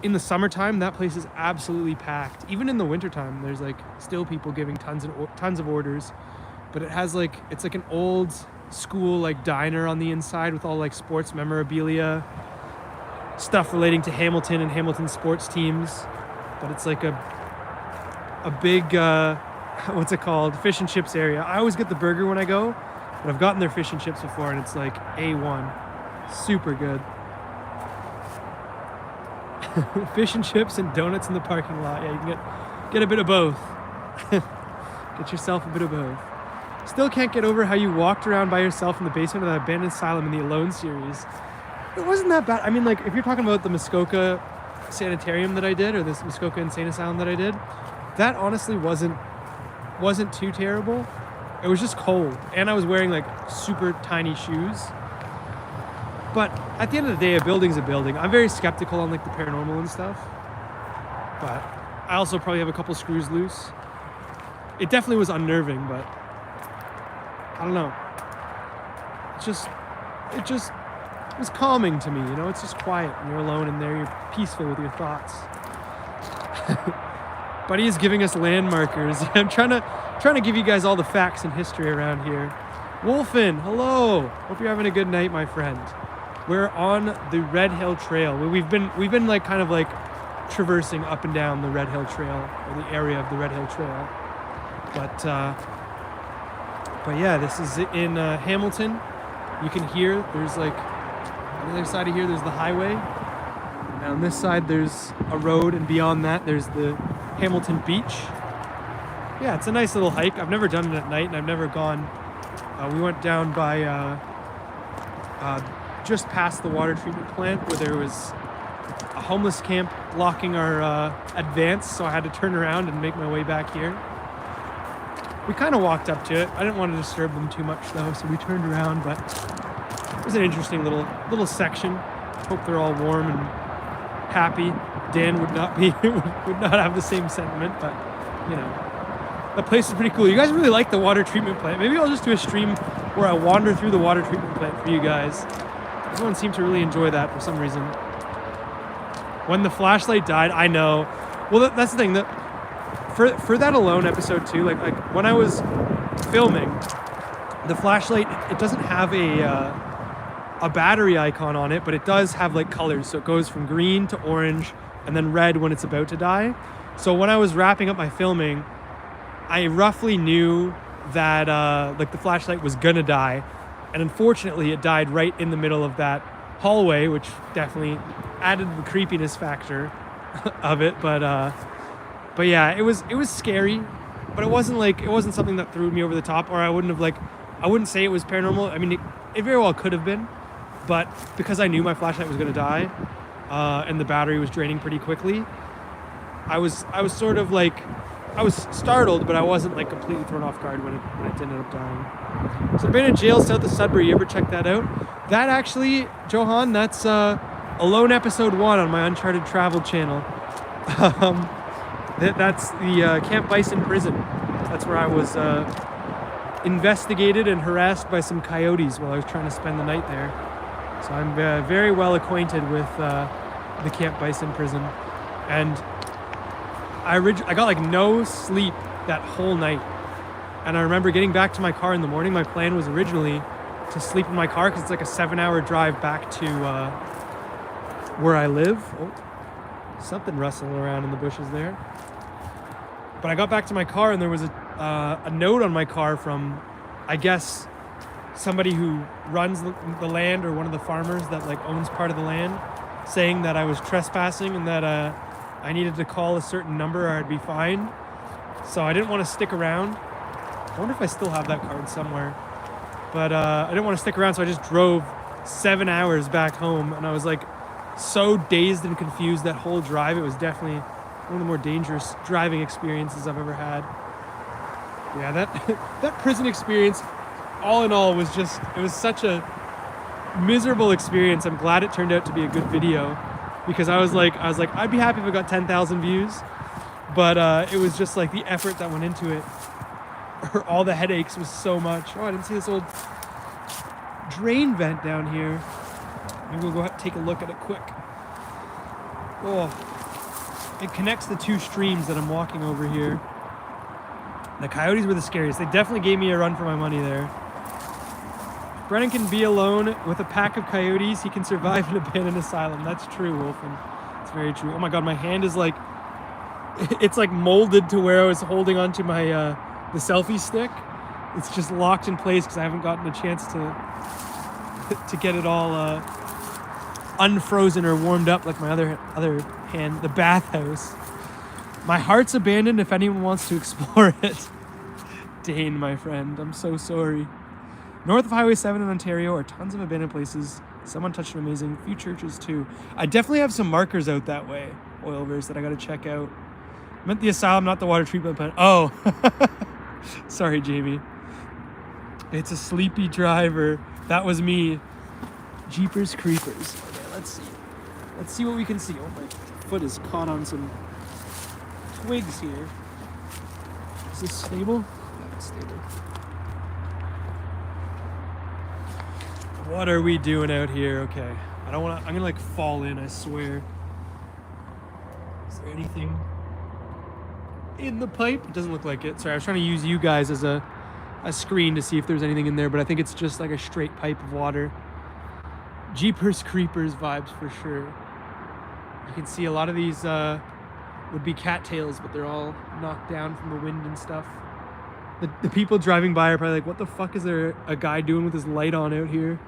in the summertime, that place is absolutely packed. Even in the wintertime, there's like still people giving tons of orders. But it has like, it's like an old school like diner on the inside with all like sports memorabilia, stuff relating to Hamilton and Hamilton sports teams. But it's like a big, what's it called? Fish and chips area. I always get the burger when I go, but I've gotten their fish and chips before and it's like A1. Super good. Fish and chips and donuts in the parking lot. Yeah, you can get a bit of both. Get yourself a bit of both. Still can't get over how you walked around by yourself in the basement of that abandoned asylum in the Alone series. It wasn't that bad. I mean, like, if you're talking about the Muskoka sanitarium that I did, or this Muskoka Insane Asylum that I did, that honestly wasn't too terrible. It was just cold, and I was wearing like super tiny shoes. But at the end of the day, a building's a building. I'm very skeptical on like the paranormal and stuff, but I also probably have a couple screws loose. It definitely was unnerving, but I don't know. It was calming to me, you know? It's just quiet, and you're alone in there, you're peaceful with your thoughts. Buddy is giving us landmarkers. I'm trying to give you guys all the facts and history around here. Wolfen, hello. Hope you're having a good night, my friend. We're on the Red Hill Trail. We've been like kind of like traversing up and down the Red Hill Trail, or the area of the Red Hill Trail. But yeah, this is in Hamilton. You can hear there's like on the other side of here there's the highway, and on this side there's a road, and beyond that there's the Hamilton Beach. Yeah, it's a nice little hike. I've never done it at night, and I've never gone. We went down by just past the water treatment plant where there was a homeless camp blocking our advance, so I had to turn around and make my way back here. We kind of walked up to it. I didn't want to disturb them too much though, so we turned around, but it was an interesting little section. Hope they're all warm and happy. Dan would not have the same sentiment, but you know. That place is pretty cool. You guys really like the water treatment plant. Maybe I'll just do a stream where I wander through the water treatment plant for you guys. Everyone seemed to really enjoy that for some reason. When the flashlight died, I know. Well, that's the thing. For that Alone episode too, like when I was filming, the flashlight, it doesn't have a battery icon on it, but it does have like colors. So it goes from green to orange and then red when it's about to die. So when I was wrapping up my filming, I roughly knew that like the flashlight was gonna die, and unfortunately it died right in the middle of that hallway, which definitely added the creepiness factor of it. But yeah, it was scary, but it wasn't something that threw me over the top, or I wouldn't say it was paranormal. I mean, it very well could have been, but because I knew my flashlight was gonna die, and the battery was draining pretty quickly, I was sort of like. I was startled, but I wasn't like completely thrown off guard when it ended up dying. So I've been in jail south of Sudbury. You ever check that out? That actually, Johan, that's Alone episode 1 on my Uncharted Travel channel. That's the Camp Bison prison. That's where I was investigated and harassed by some coyotes while I was trying to spend the night there. So I'm very well acquainted with the Camp Bison prison. And I got like no sleep that whole night. And I remember getting back to my car in the morning. My plan was originally to sleep in my car because it's like a 7-hour drive back to where I live. Oh, something rustling around in the bushes there. But I got back to my car and there was a note on my car from, I guess, somebody who runs the land, or one of the farmers that like owns part of the land, saying that I was trespassing and that I needed to call a certain number or I'd be fined. So I didn't want to stick around. I wonder if I still have that card somewhere. But I didn't want to stick around, so I just drove 7 hours back home, and I was like so dazed and confused that whole drive. It was definitely one of the more dangerous driving experiences I've ever had. Yeah, that prison experience, all in all, was just, it was such a miserable experience. I'm glad it turned out to be a good video, because I was like, I'd be happy if it got 10,000 views, but it was just like the effort that went into it, or all the headaches, was so much. Oh, I didn't see this old drain vent down here. Maybe we'll go take a look at it quick. Oh, it connects the two streams that I'm walking over here. The coyotes were the scariest. They definitely gave me a run for my money there. Brennan can be alone with a pack of coyotes. He can survive an abandoned asylum. That's true, Wolfen. It's very true. Oh my God, my hand is like, it's like molded to where I was holding onto my the selfie stick. It's just locked in place because I haven't gotten a chance to get it all unfrozen or warmed up like my other hand, the bathhouse. My heart's abandoned if anyone wants to explore it. Dane, my friend, I'm so sorry. North of Highway 7 in Ontario are tons of abandoned places. Some untouched and amazing. Few churches too. I definitely have some markers out that way, Oilverse, that I gotta check out. I meant the asylum, not the water treatment plant. Oh, sorry, Jamie. It's a sleepy driver. That was me. Jeepers creepers. Okay, let's see. Let's see what we can see. Oh, my foot is caught on some twigs here. Is this stable? Yeah, it's stable. What are we doing out here? Okay. I don't want to, I'm going to like fall in, I swear. Is there anything in the pipe? It doesn't look like it. Sorry, I was trying to use you guys as a screen to see if there's anything in there, but I think it's just like a straight pipe of water. Jeepers Creepers vibes for sure. You can see a lot of these would be cattails, but they're all knocked down from the wind and stuff. The people driving by are probably like, what the fuck is there a guy doing with his light on out here?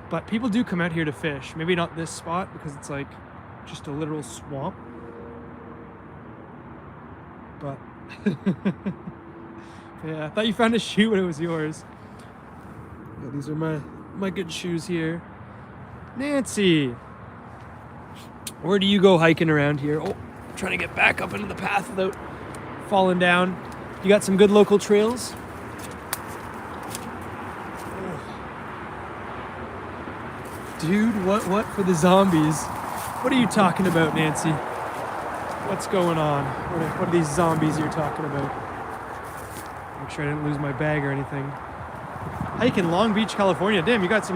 But people do come out here to fish. Maybe not this spot because it's like just a literal swamp. But yeah, I thought you found a shoe when it was yours. Yeah, these are my good shoes here. Nancy, where do you go hiking around here? Oh, I'm trying to get back up into the path without falling down. You got some good local trails? Oh. Dude, what for the zombies? What are you talking about, Nancy? What's going on? What are these zombies you're talking about? Make sure I didn't lose my bag or anything. Hiking Long Beach, California. Damn, you got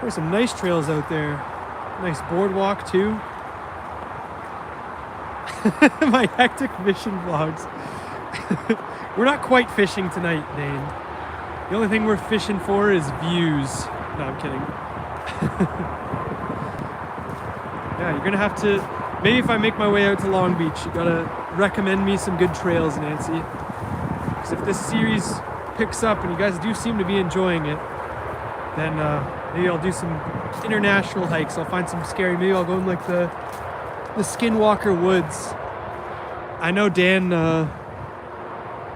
there's some nice trails out there. Nice boardwalk too. My hectic mission vlogs. We're not quite fishing tonight, Dane. The only thing we're fishing for is views. No, I'm kidding. Yeah, you're gonna have to, maybe if I make my way out to Long Beach, you gotta recommend me some good trails, Nancy. Because if this series picks up and you guys do seem to be enjoying it, then maybe I'll do some international hikes. I'll find some scary, maybe I'll go in like the Skinwalker Woods. I know Dan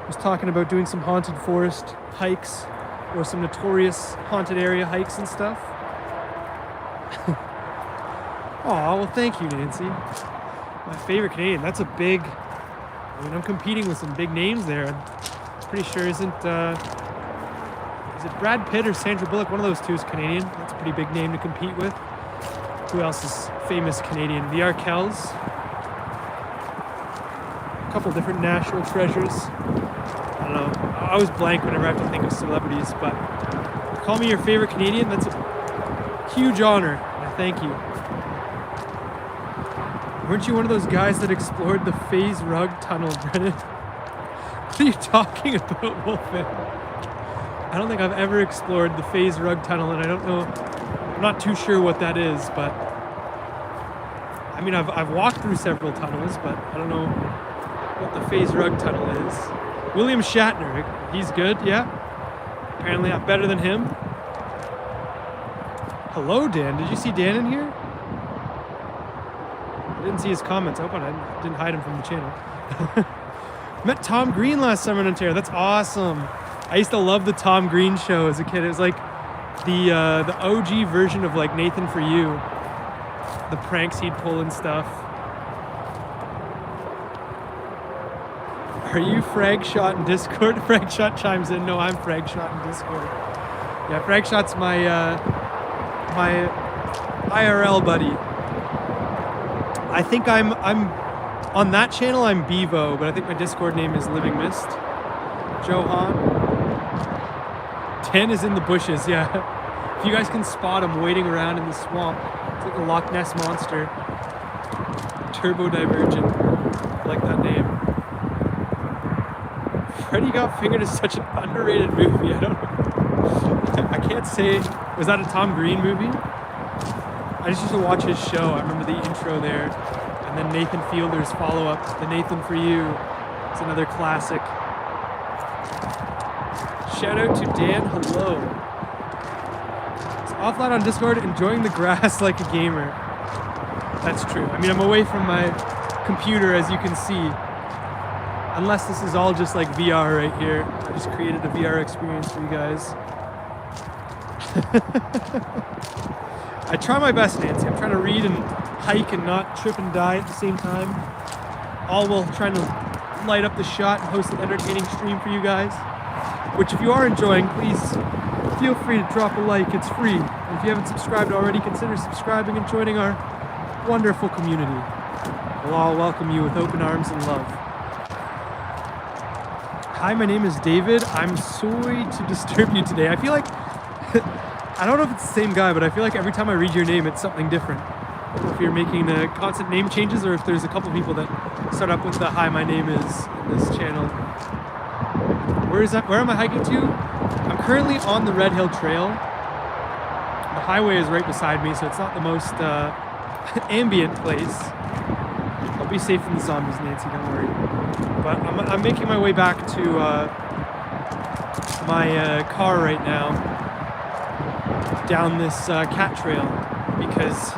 was talking about doing some haunted forest hikes or some notorious haunted area hikes and stuff. Oh, well, thank you, Nancy. My favorite Canadian. That's a big, I mean, I'm competing with some big names there. I'm pretty sure is it Brad Pitt or Sandra Bullock? One of those two is Canadian. That's a pretty big name to compete with. Who else is famous Canadian? The Arkells. A couple different national treasures. I don't know. Oh, always blank whenever I have to think of celebrities, but call me your favorite Canadian. That's a huge honor. I thank you. Weren't you one of those guys that explored the Phase Rug Tunnel, Brennan? What are you talking about, Wolfman? I don't think I've ever explored the Phase Rug Tunnel, and I don't know, I'm not too sure what that is, but I mean, I've walked through several tunnels, but I don't know what the Phase Rug Tunnel is. William Shatner, he's good, yeah. Apparently I'm better than him. Hello, Dan. Did you see Dan in here? I didn't see his comments. I hope I didn't hide him from the channel. Met Tom Green last summer in Ontario. That's awesome. I used to love the Tom Green show as a kid. It was like the OG version of like Nathan For You. The pranks he'd pull and stuff. Are you Fragshot in Discord? Fragshot chimes in. No, I'm Fragshot in Discord. Yeah, Fragshot's my my IRL buddy. I think I'm on that channel. I'm Bevo, but I think my Discord name is Living Mist. Johan. 10 is in the bushes. Yeah, if you guys can spot him waiting around in the swamp, it's like a Loch Ness monster. Turbo Divergent. I like that name. Freddy Got Fingered is such an underrated movie. I don't know. I can't say. Was that a Tom Green movie? I just used to watch his show. I remember the intro there. And then Nathan Fielder's follow-up, The Nathan For You. It's another classic. Shout out to Dan. Hello. It's offline on Discord, enjoying the grass like a gamer. That's true. I mean, I'm away from my computer, as you can see. Unless this is all just like VR right here. I just created a VR experience for you guys. I try my best, Nancy. I'm trying to read and hike and not trip and die at the same time. All while trying to light up the shot and host an entertaining stream for you guys. Which, if you are enjoying, please feel free to drop a like. It's free. And if you haven't subscribed already, consider subscribing and joining our wonderful community. We'll all welcome you with open arms and love. Hi, my name is David. I'm sorry to disturb you today. I feel like, I don't know if it's the same guy, but I feel like every time I read your name, it's something different. I don't know if you're making constant name changes or if there's a couple people that start up with the hi, my name is in this channel. Where am I hiking to? I'm currently on the Red Hill Trail. The highway is right beside me, so it's not the most ambient place. I'll be safe from the zombies, Nancy, don't worry. But I'm making my way back to my car right now, down this cat trail, because,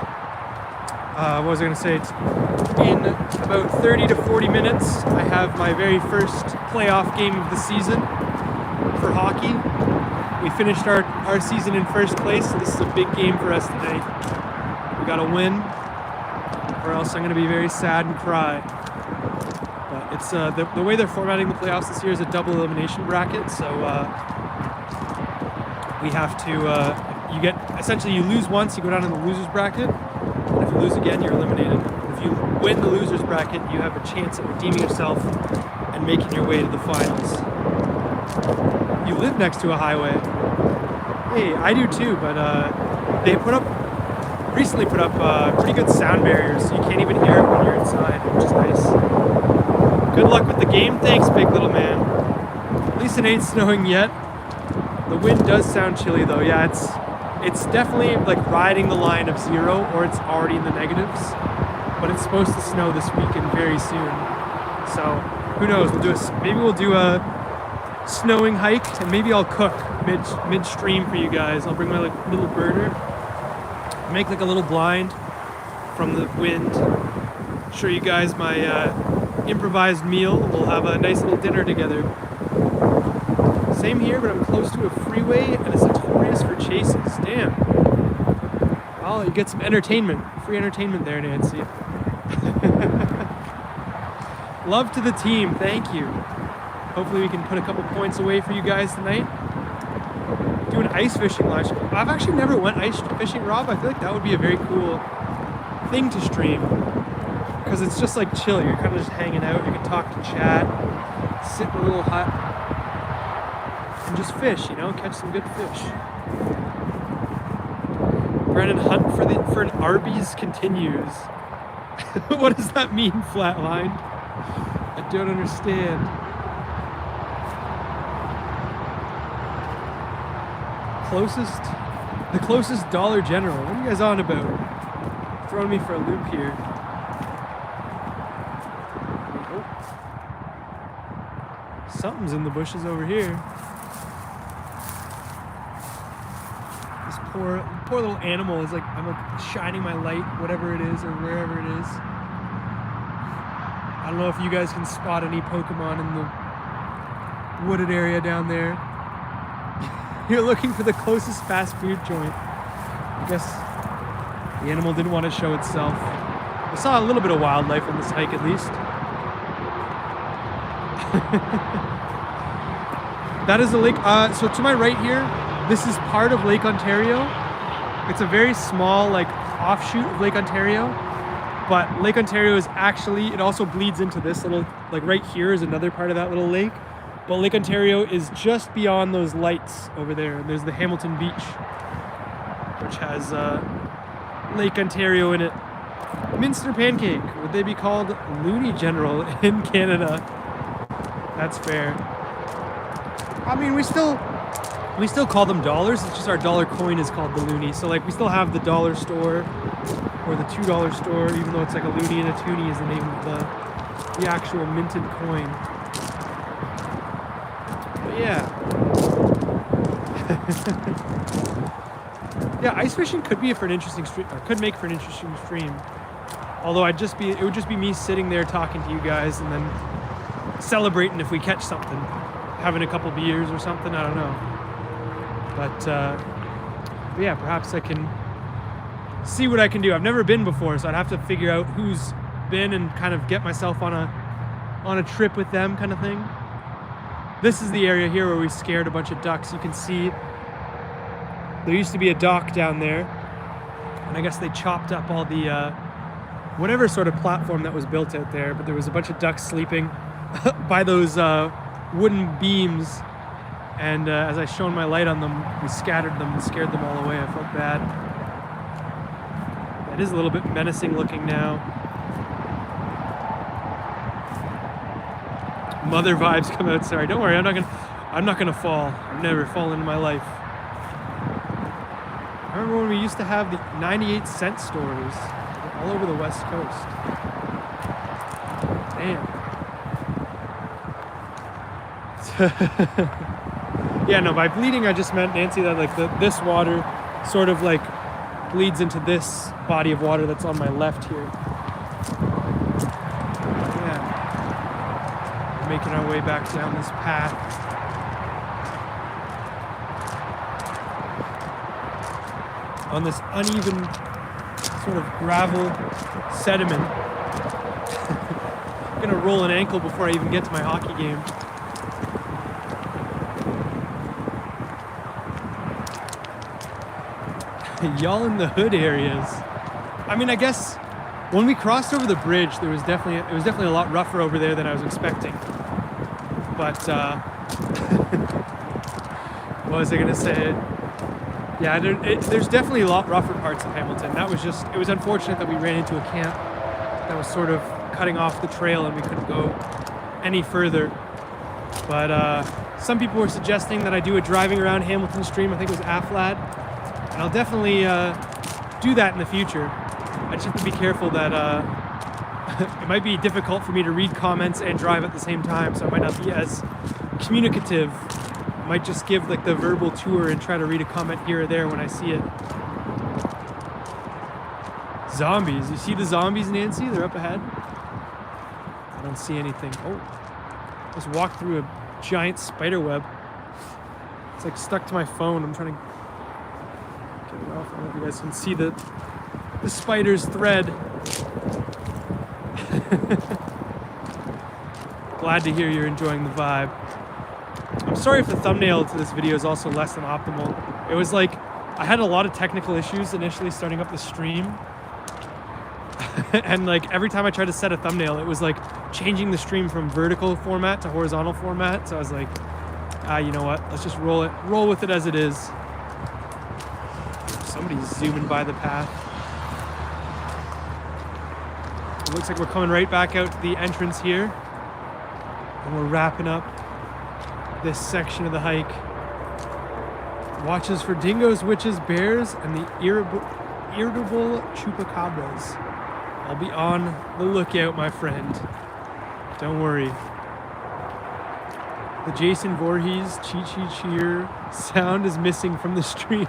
what was I going to say? In about 30 to 40 minutes, I have my very first playoff game of the season for hockey. We finished our season in first place, so this is a big game for us tonight. We got to win, or else I'm going to be very sad and cry. But it's the way they're formatting the playoffs this year is a double elimination bracket, so we have to, you lose once, you go down in the losers bracket, and if you lose again, you're eliminated. If you win the losers bracket, you have a chance at redeeming yourself and making your way to the finals. You live next to a highway. Hey, I do too, but they recently put up pretty good sound barriers, so you can't even hear it when you're inside, which is nice. Good luck with the game. Thanks, big little man. At least it ain't snowing yet. The wind does sound chilly though. Yeah, it's definitely like riding the line of 0, or it's already in the negatives. But it's supposed to snow this weekend very soon. So who knows? Maybe we'll do a snowing hike, and maybe I'll cook midstream for you guys. I'll bring my little burner, make like a little blind from the wind. Show you guys my improvised meal. We'll have a nice little dinner together. Same here, but I'm close to a freeway and it's notorious for chases. Damn. Well, you get some entertainment. Free entertainment there, Nancy. Love to the team. Thank you. Hopefully we can put a couple points away for you guys tonight. Do an ice fishing launch. I've actually never went ice fishing, Rob. I feel like that would be a very cool thing to stream. Because it's just like chill. You're kind of just hanging out. You can talk to chat. Sit in a little hut. and just fish, you know, catch some good fish. Brennan, hunt for an Arby's continues. What does that mean, Flatline? I don't understand. The closest Dollar General. What are you guys on about? Throwing me for a loop here. Oh. Something's in the bushes over here. This poor little animal is like, I'm like shining my light, whatever it is, or wherever it is. I don't know if you guys can spot any Pokemon in the wooded area down there. You're looking for the closest fast food joint. I guess the animal didn't want to show itself. I saw a little bit of wildlife on this hike at least. That is the lake. So to my right here, this is part of Lake Ontario. It's a very small like offshoot of Lake Ontario. But Lake Ontario is actually, it also bleeds into this little, like right here is another part of that little lake. But Lake Ontario is just beyond those lights over there. And there's the Hamilton Beach, which has Lake Ontario in it. Minster pancake. Would they be called Looney General in Canada? That's fair. I mean, we still call them dollars. It's just our dollar coin is called the Looney. So like we still have the dollar store or the $2 store, even though it's like a Looney and a Toonie is the name of the actual minted coin. Yeah. Yeah, ice fishing could be for an interesting stream, or could make for an interesting stream. Although it would just be me sitting there talking to you guys and then celebrating if we catch something, having a couple beers or something. I don't know. But yeah, perhaps I can see what I can do. I've never been before, so I'd have to figure out who's been and kind of get myself on a trip with them, kind of thing. This is the area here where we scared a bunch of ducks. You can see there used to be a dock down there, and I guess they chopped up all the whatever sort of platform that was built out there, but there was a bunch of ducks sleeping by those wooden beams, and as I shone my light on them, we scattered them and scared them all away. I felt bad. It is a little bit menacing looking now. Mother vibes come out. Sorry, don't worry. I'm not gonna fall. I've never fallen in my life. I remember when we used to have the 98-cent stores all over the West Coast. Damn. Yeah, no. By bleeding, I just meant, Nancy, that like this water sort of like bleeds into this body of water that's on my left here. Making our way back down this path. On this uneven sort of gravel sediment. I'm gonna roll an ankle before I even get to my hockey game. Y'all in the hood areas. I mean, I guess when we crossed over the bridge, it was definitely a lot rougher over there than I was expecting. But what was I gonna say? Yeah, there's definitely a lot rougher parts of Hamilton. It was unfortunate that we ran into a camp that was sort of cutting off the trail and we couldn't go any further. But some people were suggesting that I do a driving around Hamilton stream. I think it was AFLAD, and I'll definitely do that in the future. I just have to be careful that it might be difficult for me to read comments and drive at the same time, so I might not be as communicative. I might just give like the verbal tour and try to read a comment here or there when I see it. Zombies. You see the zombies, Nancy? They're up ahead. I don't see anything. Oh, just walked through a giant spider web. It's like stuck to my phone. I'm trying to get it off. I don't know if you guys can see the spider's thread. Glad to hear you're enjoying the vibe. I'm sorry if the thumbnail to this video is also less than optimal. It was like, I had a lot of technical issues initially starting up the stream. And like every time I tried to set a thumbnail, it was like changing the stream from vertical format to horizontal format. So I was like, You know what? Let's just roll with it as it is. Somebody's zooming by the path. It looks like we're coming right back out the entrance here. And we're wrapping up this section of the hike. Watches for dingoes, witches, bears, and the irritable chupacabras. I'll be on the lookout, my friend. Don't worry. The Jason Voorhees cheer sound is missing from the stream.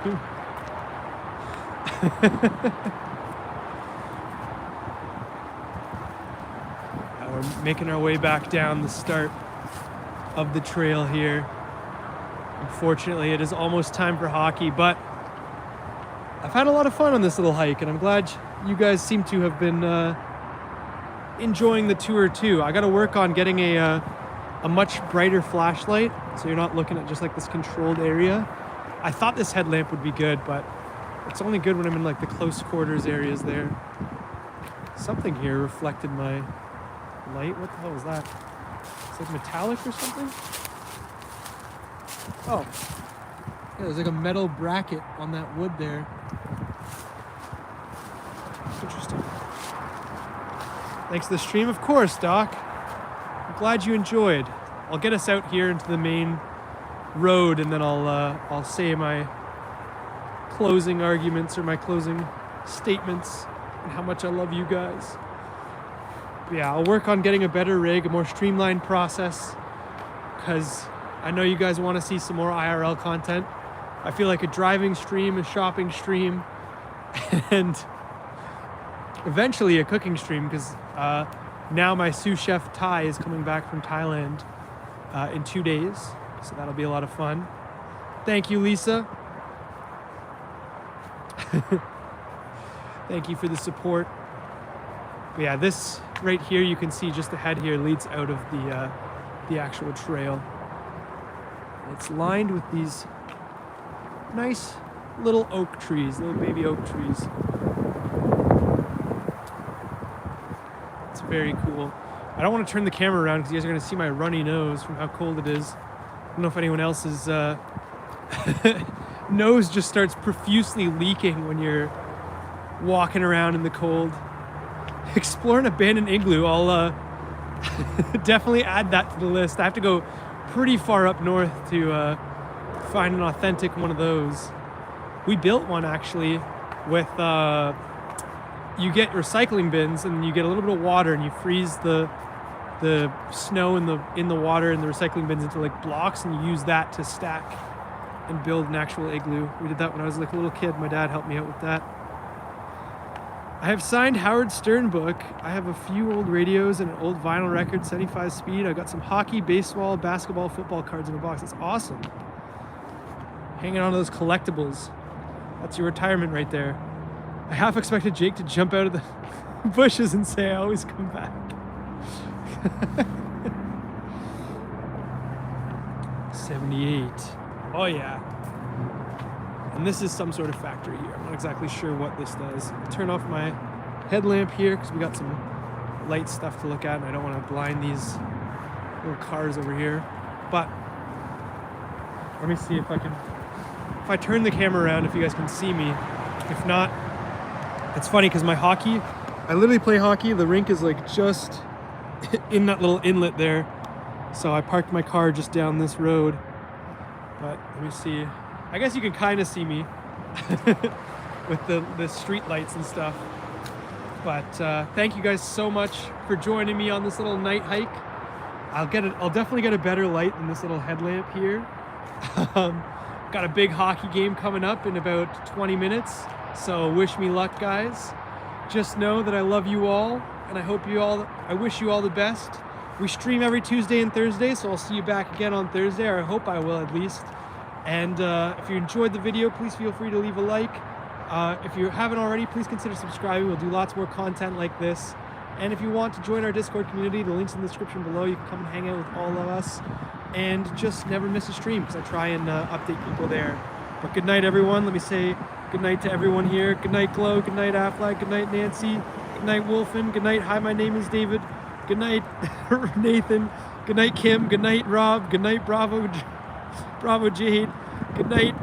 We're making our way back down the start of the trail here. Unfortunately, it is almost time for hockey, but I've had a lot of fun on this little hike, and I'm glad you guys seem to have been enjoying the tour too. I got to work on getting a much brighter flashlight, so you're not looking at just like this controlled area. I thought this headlamp would be good, but it's only good when I'm in like the close quarters areas there. Something here reflected my light. What the hell was that? It's like metallic or something? Oh, yeah, there's like a metal bracket on that wood there. Interesting. Thanks to the stream, of course, Doc. I'm glad you enjoyed. I'll get us out here into the main road, and then I'll say my closing arguments or my closing statements and how much I love you guys. But yeah, I'll work on getting a better rig, a more streamlined process, because I know you guys want to see some more IRL content. I feel like a driving stream, a shopping stream, and eventually a cooking stream, because now my sous chef Ty is coming back from Thailand in 2 days, so that'll be a lot of fun. Thank you, Lisa. Thank you for the support. But yeah, this right here, you can see just ahead here leads out of the actual trail. It's lined with these nice little oak trees, little baby oak trees. It's very cool. I don't want to turn the camera around because you guys are going to see my runny nose from how cold it is. I don't know if anyone else's nose just starts profusely leaking when you're walking around in the cold. Explore an abandoned igloo. I'll definitely add that to the list. I have to go pretty far up north to find an authentic one of those. We built one actually with you get recycling bins, and you get a little bit of water, and you freeze the snow in the water in the recycling bins into like blocks, and you use that to stack and build an actual igloo. We did that when I was like a little kid. My dad helped me out with that. I have signed Howard Stern book. I have a few old radios and an old vinyl record, 75 speed. I got some hockey, baseball, basketball, football cards in a box. That's awesome. Hanging on to those collectibles. That's your retirement right there. I half expected Jake to jump out of the bushes and say, I always come back. 78. Oh yeah. And this is some sort of factory here. I'm not exactly sure what this does. I'll turn off my headlamp here because we got some light stuff to look at, and I don't want to blind these little cars over here. But let me see if I turn the camera around, if you guys can see me. If not, it's funny because my hockey, I literally play hockey. The rink is like just in that little inlet there. So I parked my car just down this road. But let me see. I guess you can kind of see me with the street lights and stuff. But thank you guys so much for joining me on this little night hike. I'll definitely get a better light than this little headlamp here. Got a big hockey game coming up in about 20 minutes. So wish me luck, guys. Just know that I love you all, and I wish you all the best. We stream every Tuesday and Thursday, so I'll see you back again on Thursday, or I hope I will at least. And if you enjoyed the video, please feel free to leave a like. If you haven't already, please consider subscribing. We'll do lots more content like this. And if you want to join our Discord community, the link's in the description below. You can come and hang out with all of us and just never miss a stream, because I try and update people there. But good night, everyone. Let me say good night to everyone here. Good night, Glow. Good night, Affleck. Good night, Nancy. Good night, Wolfen. Good night. Hi, my name is David. Good night, Nathan. Good night, Kim. Good night, Rob. Good night, Bravo. Bravo Jade. Good night,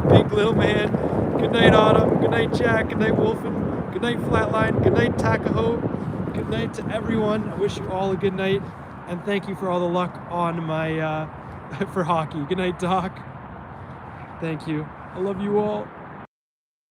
Big Little Man. Good night, Autumn. Good night, Jack. Good night, Wolfen. Good night, Flatline. Good night, Takaho. Good night to everyone. I wish you all a good night, and thank you for all the luck on my for hockey. Good night, Doc. Thank you. I love you all.